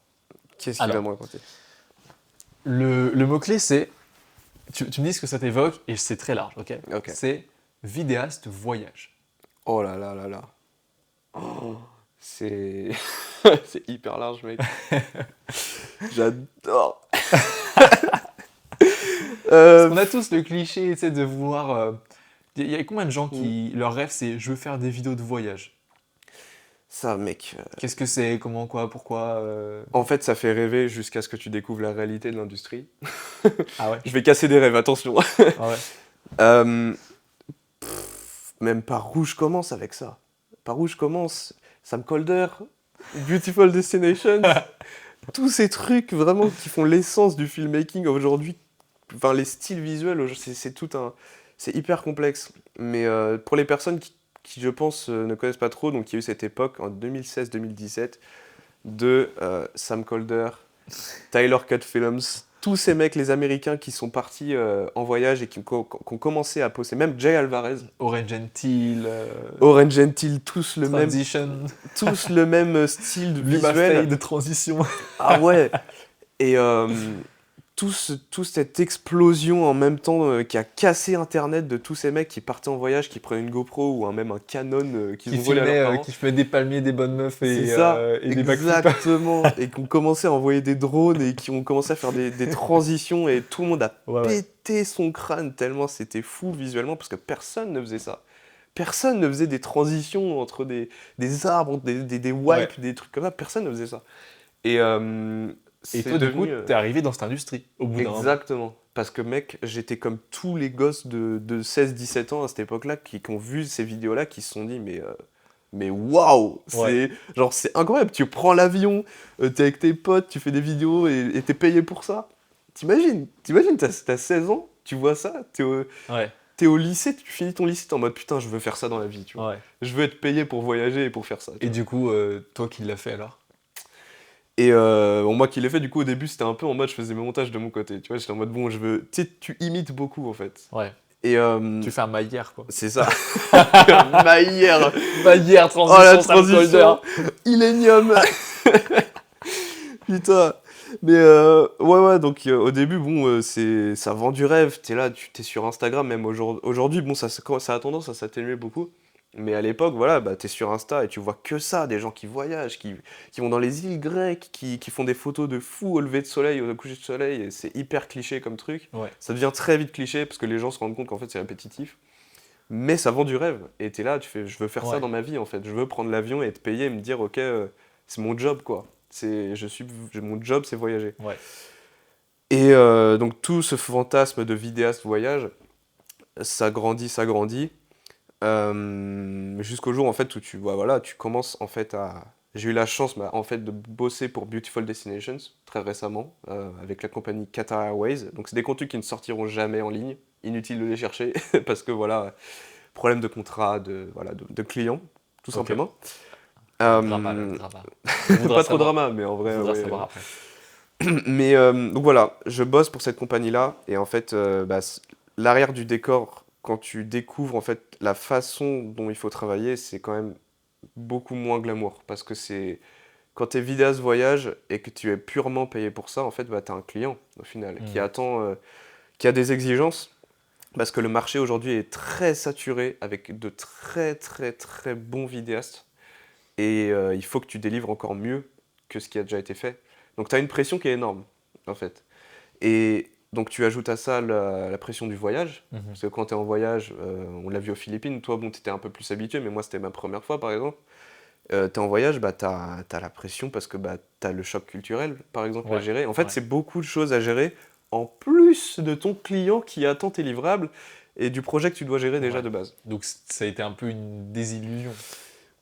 Qu'est-ce qu'il va Alors, me raconter? le mot-clé c'est. Tu me dis ce que ça t'évoque et c'est très large, ok? Ok. C'est vidéaste voyage. Oh là là là là. Oh, c'est c'est hyper large, mec. J'adore. Parce Euh, qu'on a tous le cliché, tu sais, de vouloir. Il y a combien de gens mm, qui. Leur rêve c'est je veux faire des vidéos de voyage. ça, mec. Qu'est-ce que c'est? Comment, quoi, pourquoi En fait, ça fait rêver jusqu'à ce que tu découvres la réalité de l'industrie. Ah ouais? Je vais casser des rêves, attention. Ah ouais? Euh, Même par où je commence avec ça? Par où je commence? Sam Colder, Beautiful Destinations, tous ces trucs vraiment qui font l'essence du filmmaking aujourd'hui. Enfin, les styles visuels, c'est tout un. C'est hyper complexe. Mais pour les personnes qui, je pense, ne connaissent pas trop, donc il y a eu cette époque en 2016-2017 de Sam Colder, Tyler Cut Films, tous ces mecs, les Américains qui sont partis en voyage et qui ont commencé à poster, même Jay Alvarez, Orange Gentil, Orange Gentile, Transition, tous le même style Luma visuel. Fade, Transition. Ah ouais. Et toute cette explosion en même temps qui a cassé Internet de tous ces mecs qui partaient en voyage, qui prenaient une GoPro ou même un Canon qu'ils ont volé à leurs parents. Qui filmait des palmiers, des bonnes meufs C'est ça, et des backflips. exactement. Et qui ont commencé à envoyer des drones et qui ont commencé à faire des transitions et tout le monde a Ouais, ouais. pété son crâne tellement c'était fou visuellement parce que personne ne faisait ça. Personne ne faisait des transitions entre des arbres, des Ouais. wipes, des trucs comme ça. Personne ne faisait ça. Et Et c'est toi, du coup, devenu... t'es arrivé dans cette industrie au bout d'un moment. exactement. Parce que mec, j'étais comme tous les gosses de 16-17 ans à cette époque-là qui ont vu ces vidéos-là, qui se sont dit mais waouh, Ouais. c'est incroyable. Tu prends l'avion, t'es avec tes potes, tu fais des vidéos et t'es payé pour ça. T'imagines, t'as 16 ans, tu vois ça, Ouais. t'es au lycée, tu finis ton lycée, t'es en mode putain, je veux faire ça dans la vie, tu vois. Ouais. Je veux être payé pour voyager et pour faire ça. Tu Et vois. du coup, toi qui l'as fait alors? Et bon, moi qui l'ai fait, du coup, au début, c'était un peu en mode, je faisais mes montages de mon côté. Tu vois, j'étais en mode, bon, je veux. Tu sais, tu imites beaucoup, en fait. Ouais. Et Tu fais un Maillère, quoi. c'est ça. Maillère. Maillère, Oh, la transition, Sam Colder. transition. Illenium. Putain. Mais ouais, ouais, donc au début, bon, ça vend du rêve. T'es là, t'es sur Instagram, même aujourd'hui, bon, ça a tendance à s'atténuer beaucoup. Mais à l'époque, voilà, bah, t'es sur Insta et tu vois que ça, des gens qui voyagent, qui vont dans les îles grecques, qui font des photos de fous au lever de soleil, au coucher de soleil, et c'est hyper cliché comme truc. Ouais. Ça devient très vite cliché parce que les gens se rendent compte qu'en fait c'est répétitif. Mais ça vend du rêve. Et t'es là, tu fais, je veux faire ça Ouais. dans ma vie en fait. Je veux prendre l'avion et être payé et me dire, ok, c'est mon job quoi. Mon job c'est voyager. Ouais. Et donc tout ce fantasme de vidéaste voyage, ça grandit, ça grandit. Jusqu'au jour en fait où voilà, tu commences en fait à... J'ai eu la chance en fait de bosser pour Beautiful Destinations très récemment avec la compagnie Qatar Airways. Donc c'est des contenus qui ne sortiront jamais en ligne. Inutile de les chercher parce que voilà, problème de contrat, de clients, tout Ok. simplement. Le drama, le drama. Pas trop drama, mais en On vrai, voudra ouais. savoir après. Mais donc voilà, je bosse pour cette compagnie-là et en fait, bah, l'arrière du décor, quand tu découvres en fait la façon dont il faut travailler, c'est quand même beaucoup moins glamour parce que c'est quand tu es vidéaste voyage et que tu es purement payé pour ça, en fait, bah, tu as un client au final qui Hmm. attend, qui a des exigences parce que le marché aujourd'hui est très saturé avec de très très très bons vidéastes et il faut que tu délivres encore mieux que ce qui a déjà été fait. Donc tu as une pression qui est énorme en fait. Et donc tu ajoutes à ça la pression du voyage, Mhm. parce que quand tu es en voyage, on l'a vu aux Philippines, toi bon, tu étais un peu plus habitué, mais moi c'était ma première fois par exemple. Tu es en voyage, bah, tu as la pression parce que bah, tu as le choc culturel par exemple à Ouais. gérer. En fait, Ouais. c'est beaucoup de choses à gérer en plus de ton client qui attend tes livrables et du projet que tu dois gérer déjà Ouais. de base. Donc ça a été un peu une désillusion.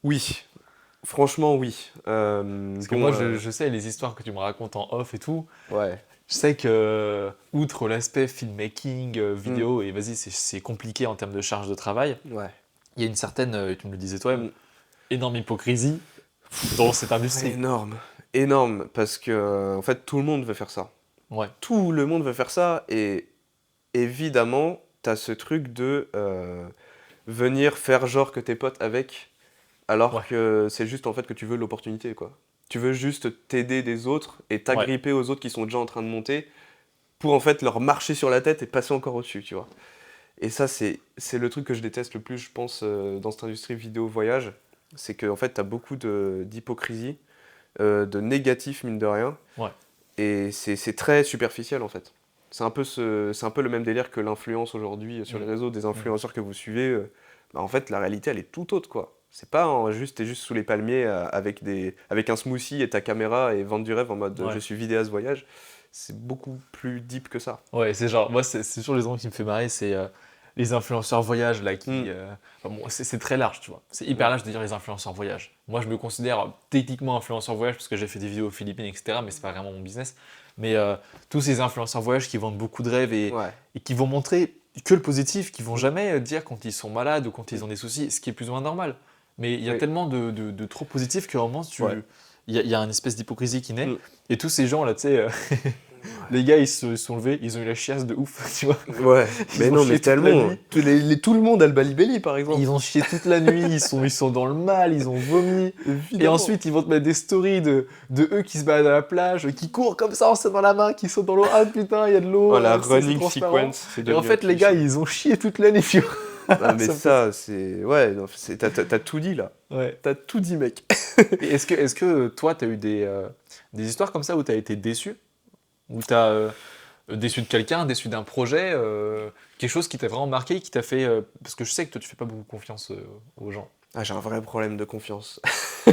Oui, franchement oui. Parce que moi, je sais les histoires que tu me racontes en off et tout. Ouais. Je sais que, outre l'aspect filmmaking, Mm. vidéo, et vas-y, c'est compliqué en termes de charge de travail, Ouais. il y a une certaine, tu me le disais toi-même, Mm. énorme hypocrisie dans cette industrie. Énorme, énorme, parce que en fait tout le monde veut faire ça. Ouais, Tout le monde veut faire ça et évidemment t'as ce truc de venir faire genre que t'es pote avec, alors ouais, que c'est juste en fait que tu veux l'opportunité quoi. Tu veux juste t'aider des autres et ouais. t'agripper aux autres qui sont déjà en train de monter pour en fait leur marcher sur la tête et passer encore au-dessus, tu vois. Et ça c'est le truc que je déteste le plus, je pense, dans cette industrie vidéo voyage, c'est que en fait t'as beaucoup d'hypocrisie, de négatif mine de rien. Ouais. Et c'est très superficiel en fait. C'est un peu le même délire que l'influence aujourd'hui sur les Mm. réseaux, des Mm. influenceurs que vous suivez. Bah, en fait, la réalité, elle est tout autre quoi. C'est pas t'es juste sous les palmiers avec un smoothie et ta caméra et vendre du rêve en mode je Ouais. suis vidéaste voyage. C'est beaucoup plus deep que ça. Ouais, c'est genre, moi, c'est toujours les gens qui me fait marrer, c'est les influenceurs voyage, là, Mm. enfin, bon, c'est très large, tu vois. C'est hyper Ouais. large de dire les influenceurs voyage. Moi, je me considère techniquement influenceur voyage parce que j'ai fait des vidéos aux Philippines, etc., mais c'est pas vraiment mon business. Mais tous ces influenceurs voyage qui vendent beaucoup de rêves Ouais. et qui vont montrer que le positif, qui vont Mm. jamais dire quand ils sont malades ou quand ils ont des soucis, ce qui est plus ou moins normal. Mais il y a Oui. tellement de trop positif qu'à un moment, Ouais. il y a une espèce d'hypocrisie qui naît. Mm. Et tous ces gens, là, tu sais, les gars, ils se sont levés, ils ont eu la chiasse de ouf, tu vois. Ouais. Mais Ils ont non, mais chié toute la tellement. nuit. Tout le monde a le balibelli par exemple. Ils ont chié toute la nuit, ils sont dans le mal, ils ont vomi. Et Évidemment. ensuite, ils vont te mettre des stories de eux qui se baladent à la plage, qui courent comme ça en se dans la main, qui sont dans l'eau. Ah putain, il y a de l'eau, Oh, la c'est running transparent. sequence, c'est Et en devenu un fait, les gars, cliché. ils ont chié toute la nuit, tu Ah, vois. mais Ça me fait- ça, c'est. Ouais, non, t'as tout dit là. Ouais. T'as tout dit, mec. Et est-ce que toi, t'as eu des histoires comme ça où t'as été déçu? Où t'as déçu de quelqu'un, déçu d'un projet, quelque chose qui t'a vraiment marqué, qui t'a fait... parce que je sais que toi, tu fais pas beaucoup confiance aux gens. Ah, j'ai un vrai problème de confiance.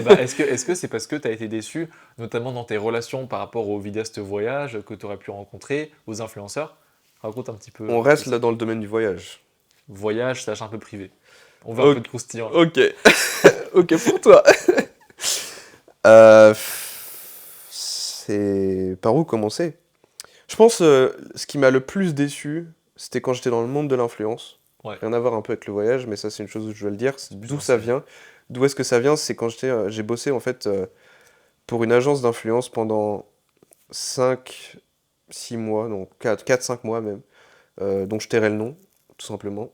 Bah, est-ce que c'est parce que tu as été déçu, notamment dans tes relations par rapport aux vidéastes voyage que tu aurais pu rencontrer, aux influenceurs? Raconte un petit peu On reste ça. là dans le domaine du voyage. Voyage, slash un peu privé. On veut un peu Ok. de croustillant. Ok, ok pour toi. C'est par où commencer? Je pense ce qui m'a le plus déçu, c'était quand j'étais dans le monde de l'influence. Ouais. Rien à voir un peu avec le voyage, mais ça c'est une chose où je dois le dire. plus D'où ça ancien. vient? D'où est-ce que ça vient? C'est quand j'ai bossé en fait pour une agence d'influence pendant 5, 6 mois, non 4, 5 mois même. Donc je tairai le nom, tout simplement,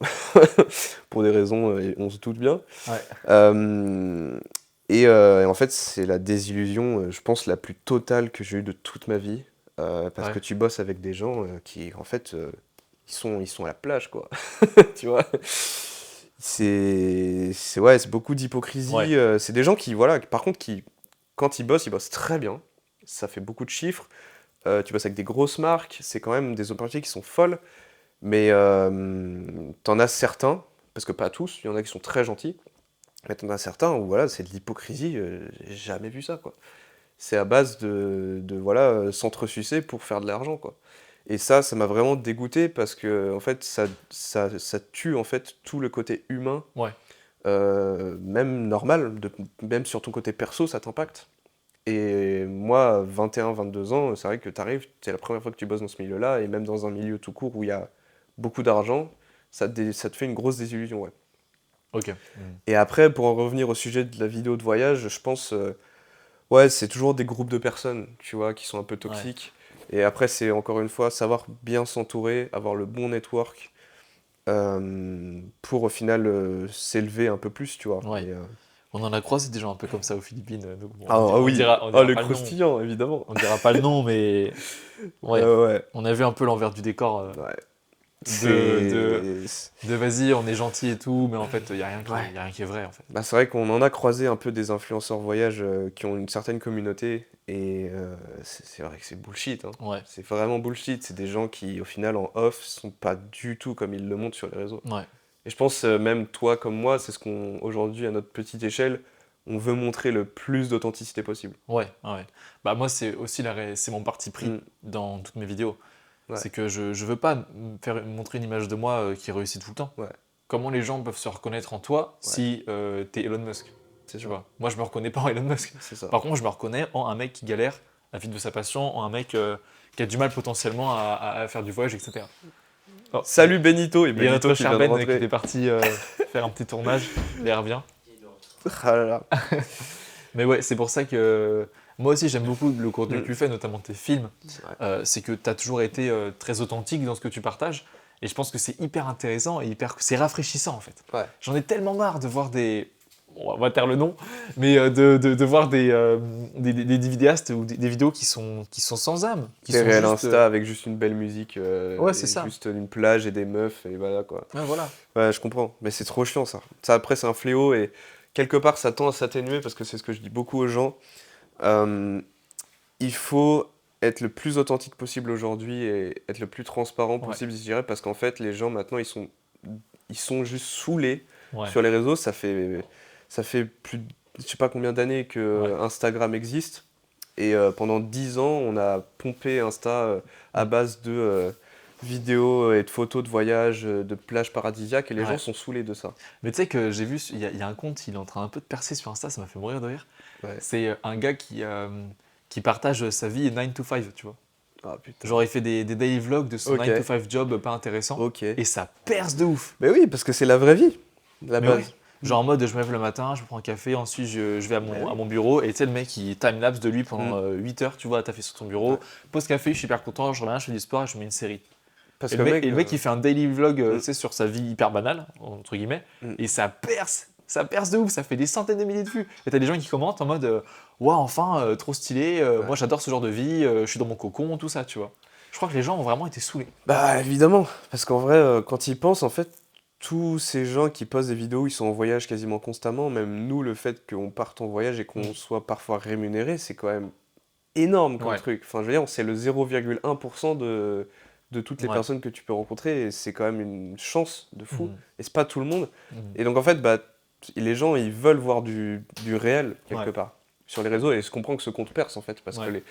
pour des raisons, et on se doute bien. Ouais. Et en fait, c'est la désillusion, je pense, la plus totale que j'ai eue de toute ma vie. Parce Ouais. que tu bosses avec des gens qui, en fait, ils sont à la plage, quoi. Tu vois? Ouais, c'est beaucoup d'hypocrisie. Ouais. C'est des gens qui, voilà, par contre, quand ils bossent très bien. Ça fait beaucoup de chiffres. Tu bosses avec des grosses marques. C'est quand même des opportunités qui sont folles. Mais t'en as certains, parce que pas tous, il y en a qui sont très gentils. Mais t'en as certains où voilà, c'est de l'hypocrisie, j'ai jamais vu ça quoi. C'est à base de voilà, s'entresucer pour faire de l'argent quoi. Et ça m'a vraiment dégoûté parce que en fait ça tue en fait tout le côté humain, Ouais. même normal, même sur ton côté perso ça t'impacte. Et moi, 21, 22 ans, c'est vrai que t'arrives, c'est la première fois que tu bosses dans ce milieu-là, et même dans un milieu tout court où il y a beaucoup d'argent, ça te fait une grosse désillusion, ouais. Ok. Et après, pour en revenir au sujet de la vidéo de voyage, je pense, ouais, c'est toujours des groupes de personnes, tu vois, qui sont un peu Ouais. toxiques. Et après, c'est encore une fois savoir bien s'entourer, avoir le bon network, pour au final s'élever un peu plus, tu vois. Ouais. Et, On en a croisé des gens un peu comme ça aux Philippines. Donc bon, ah, ah oui, on oh dira le pas le nom. croustillant, évidemment. On dira pas le nom, mais ouais. Ouais, On a vu un peu l'envers du décor ouais. de C'est... vas-y, on est gentil et tout, mais en fait, il y a rien Ouais. y a rien qui est vrai en fait. Bah, c'est vrai qu'on en a croisé un peu des influenceurs voyage qui ont une certaine communauté et c'est vrai que c'est bullshit, hein. Ouais. C'est vraiment bullshit. C'est des gens qui, au final, en off, sont pas du tout comme ils le montrent sur les réseaux. Ouais. Et je pense, même toi comme moi, c'est ce qu'on, aujourd'hui, à notre petite échelle, on veut montrer le plus d'authenticité possible. Ouais, ouais. Bah moi c'est aussi c'est mon parti pris Mm. dans toutes mes vidéos. Ouais. C'est que je veux pas montrer une image de moi qui réussit tout le temps. Ouais. Comment les gens peuvent se reconnaître en toi si t'es Elon Musk, C'est tu ça. vois. Moi, je me reconnais pas en Elon Musk. C'est ça. Par contre, je me reconnais en un mec qui galère à vivre de sa passion, en un mec qui a du mal potentiellement à faire du voyage, etc. Oh, Salut Benito, et il y a Benito notre qui cher vient de Ben qui rentrer. était parti faire un petit tournage. Il revient. Ah là là. Mais ouais, c'est pour ça que moi aussi j'aime beaucoup le contenu Mm. que tu fais, notamment tes films. Ouais. C'est que tu as toujours été très authentique dans ce que tu partages. Et je pense que c'est hyper intéressant et c'est rafraîchissant en fait. Ouais. J'en ai tellement marre de voir des. On va taire le nom, mais de voir des vidéastes ou des vidéos qui sont sans âme. Qui Des sont réels juste, Insta avec juste une belle musique, Ouais, et c'est ça. juste une plage et des meufs, et voilà quoi. Ouais, voilà. Ouais, je comprends, mais c'est trop chiant ça. Ça après c'est un fléau et quelque part ça tend à s'atténuer parce que c'est ce que je dis beaucoup aux gens. Euh, il faut être le plus authentique possible aujourd'hui et être le plus transparent Ouais. possible, je dirais, parce qu'en fait les gens maintenant ils sont juste saoulés Ouais. sur les réseaux. Ça fait plus de, je sais pas combien d'années que Ouais. Instagram existe. Et pendant 10 ans, on a pompé Insta à Mm. base de vidéos et de photos de voyages, de plages paradisiaques, et les gens Ouais. sont saoulés de ça. Mais tu sais que j'ai vu, il y a un compte, il est en train un peu de percer sur Insta, ça m'a fait mourir de rire. Ouais. C'est un gars qui partage sa vie 9 to 5, tu vois. Ah putain. Genre, il fait des daily vlogs de son Ok. 9 to 5 job pas intéressant. Ok. Et ça perce de ouf. Mais oui, parce que c'est la vraie vie, la Mais base. oui. Genre en mode, je me lève le matin, je prends un café, ensuite je vais Mais oui. à mon bureau. Et tu sais, le mec, il time-lapse de lui Mm. pendant 8 heures, tu vois, t'as fait sur ton bureau. Ouais. Pause café, je suis hyper content, je reviens, je fais du sport et je mets une série. Parce Et que le mec, il fait un daily vlog Mm. tu sais, sur sa vie hyper banale, entre guillemets, Mm. et ça perce de ouf, ça fait des centaines de milliers de vues. Et t'as des gens qui commentent en mode Waouh, enfin, trop stylé, Ouais. moi j'adore ce genre de vie, je suis dans mon cocon, tout ça, tu vois. Je crois que les gens ont vraiment été saoulés. Bah évidemment, parce qu'en vrai, quand ils pensent, en fait, tous ces gens qui postent des vidéos, ils sont en voyage quasiment constamment. Même nous, le fait qu'on parte en voyage et qu'on Mm. soit parfois rémunéré, c'est quand même énorme comme Ouais. truc. Enfin, je veux dire, c'est le 0,1% de toutes les Ouais. personnes que tu peux rencontrer, et c'est quand même une chance de fou. Mhm. Et c'est pas tout le monde. Mhm. Et donc en fait, bah, les gens, ils veulent voir du réel quelque Ouais. part sur les réseaux, et je comprends que ce compte perce en fait, parce Ouais. que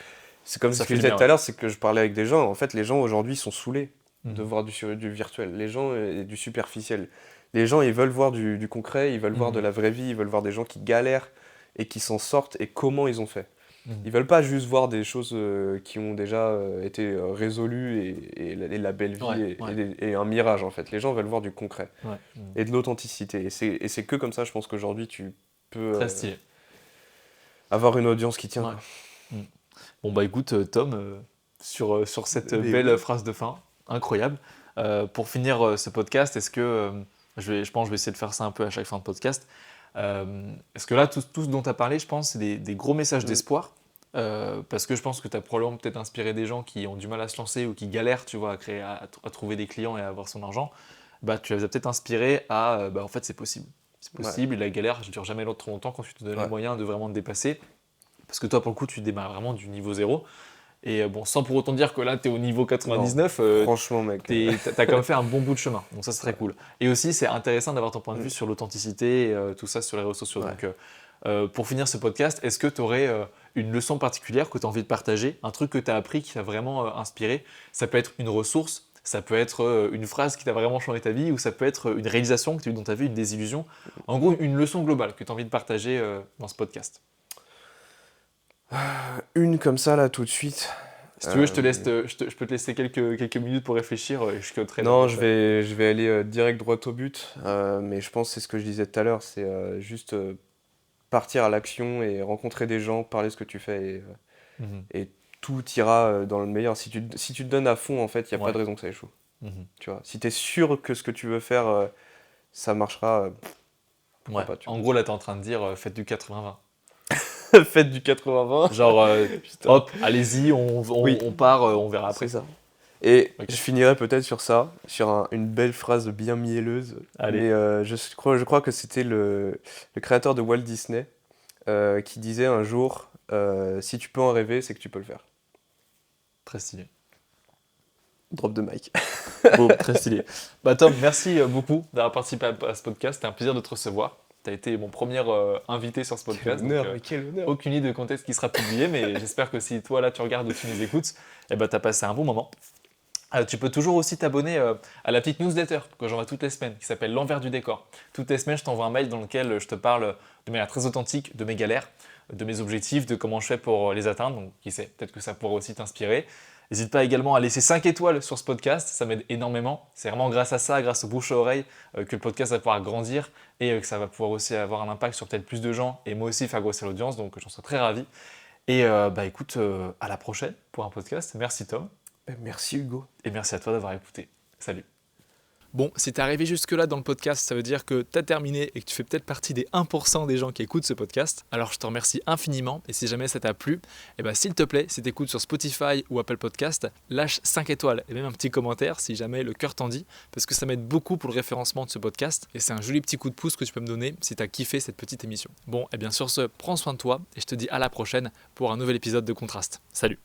c'est comme Ça ce que fait je du disais bien, tout à l'heure, c'est que je parlais avec des gens. En fait, les gens aujourd'hui sont saoulés de Mhm. voir du virtuel. Les gens et du superficiel. Les gens, ils veulent voir du concret, ils veulent voir de Mhm. la vraie vie, ils veulent voir des gens qui galèrent et qui s'en sortent et comment ils ont fait. Mhm. Ils veulent pas juste voir des choses qui ont déjà été résolues et la belle vie Ouais, ouais. et un mirage en fait. Les gens veulent voir du concret Ouais. Mhm. et de l'authenticité. Et c'est que comme ça, je pense qu'aujourd'hui, tu peux Très stylé. avoir une audience qui tient. Ouais. Quoi. Mhm. Bon, bah écoute, Tom, sur cette Mais belle oui. phrase de fin, incroyable. Pour finir ce podcast, est-ce que, je pense que je vais essayer de faire ça un peu à chaque fin de podcast, est-ce que là, tout ce dont tu as parlé, je pense, c'est des gros messages Mm. d'espoir, parce que je pense que tu as probablement peut-être inspiré des gens qui ont du mal à se lancer ou qui galèrent, tu vois, à trouver des clients et à avoir son argent. Bah, tu les as peut-être inspirés à, en fait, c'est possible. C'est Ouais. possible, et la galère, je ne dure jamais trop longtemps quand tu te donnes les Ouais. moyens de vraiment te dépasser. Parce que toi, pour le coup, tu démarres vraiment du niveau zéro. Et bon, sans pour autant dire que là, tu es au niveau 99, Franchement, mec. t'as quand même fait un bon bout de chemin. Donc ça, c'est très cool. Et aussi, c'est intéressant d'avoir ton point de vue Mm. sur l'authenticité, tout ça sur les réseaux sociaux. Ouais. Donc, pour finir ce podcast, est-ce que tu aurais une leçon particulière que tu as envie de partager, un truc que tu as appris qui t'a vraiment inspiré? Ça peut être une ressource, ça peut être une phrase qui t'a vraiment changé ta vie, ou ça peut être une réalisation que tu as eue dans ta vie, une désillusion. En gros, une leçon globale que tu as envie de partager dans ce podcast. Une comme ça, là, tout de suite. Si tu veux, je peux te laisser quelques minutes pour réfléchir et je coterai. Non, je vais aller direct droit au but, mais je pense que c'est ce que je disais tout à l'heure, c'est juste partir à l'action et rencontrer des gens, parler ce que tu fais, Mhm. et tout ira dans le meilleur. Si tu te donnes à fond, en fait, il n'y a Ouais. pas de raison que ça échoue. Mhm. Tu vois. Si tu es sûr que ce que tu veux faire, ça marchera, pourquoi Ouais. pas, tu En gros, là, tu es en train de dire faites du 80-20. Faites du 80-20. Genre, Putain. hop, allez-y, Oui. on part, on verra après. C'est ça. Et Ok. je finirai peut-être sur ça, sur une belle phrase bien mielleuse. Allez. Mais je crois que c'était le créateur de Walt Disney qui disait un jour si tu peux en rêver, c'est que tu peux le faire. Très stylé. Drop de mic. Bon, très stylé. Bah, Tom, merci beaucoup d'avoir participé à ce podcast. C'était un plaisir de te recevoir. Tu as été mon premier invité sur ce podcast. Quel honneur, donc, mais quel honneur. aucune idée de quand est-ce qu'il sera publié, mais j'espère que si toi, là, tu regardes ou tu nous écoutes, eh ben, tu as passé un bon moment. Tu peux toujours aussi t'abonner à la petite newsletter que j'envoie toutes les semaines, qui s'appelle L'envers du décor. Toutes les semaines, je t'envoie un mail dans lequel je te parle de manière très authentique de mes galères, de mes objectifs, de comment je fais pour les atteindre. Donc, qui sait, peut-être que ça pourrait aussi t'inspirer. N'hésite pas également à laisser 5 étoiles sur ce podcast, ça m'aide énormément. C'est vraiment grâce à ça, grâce au bouche à oreille, que le podcast va pouvoir grandir et que ça va pouvoir aussi avoir un impact sur peut-être plus de gens et moi aussi faire grossir l'audience. Donc, j'en serais très ravi. Et écoute, à la prochaine pour un podcast. Merci Tom. Merci Hugo. Et merci à toi d'avoir écouté. Salut. Bon, si t'es arrivé jusque-là dans le podcast, ça veut dire que t'as terminé et que tu fais peut-être partie des 1% des gens qui écoutent ce podcast. Alors je te remercie infiniment et si jamais ça t'a plu, s'il te plaît, si t'écoutes sur Spotify ou Apple Podcast, lâche 5 étoiles et même un petit commentaire si jamais le cœur t'en dit, parce que ça m'aide beaucoup pour le référencement de ce podcast et c'est un joli petit coup de pouce que tu peux me donner si t'as kiffé cette petite émission. Bon, sur ce, prends soin de toi et je te dis à la prochaine pour un nouvel épisode de Contraste. Salut.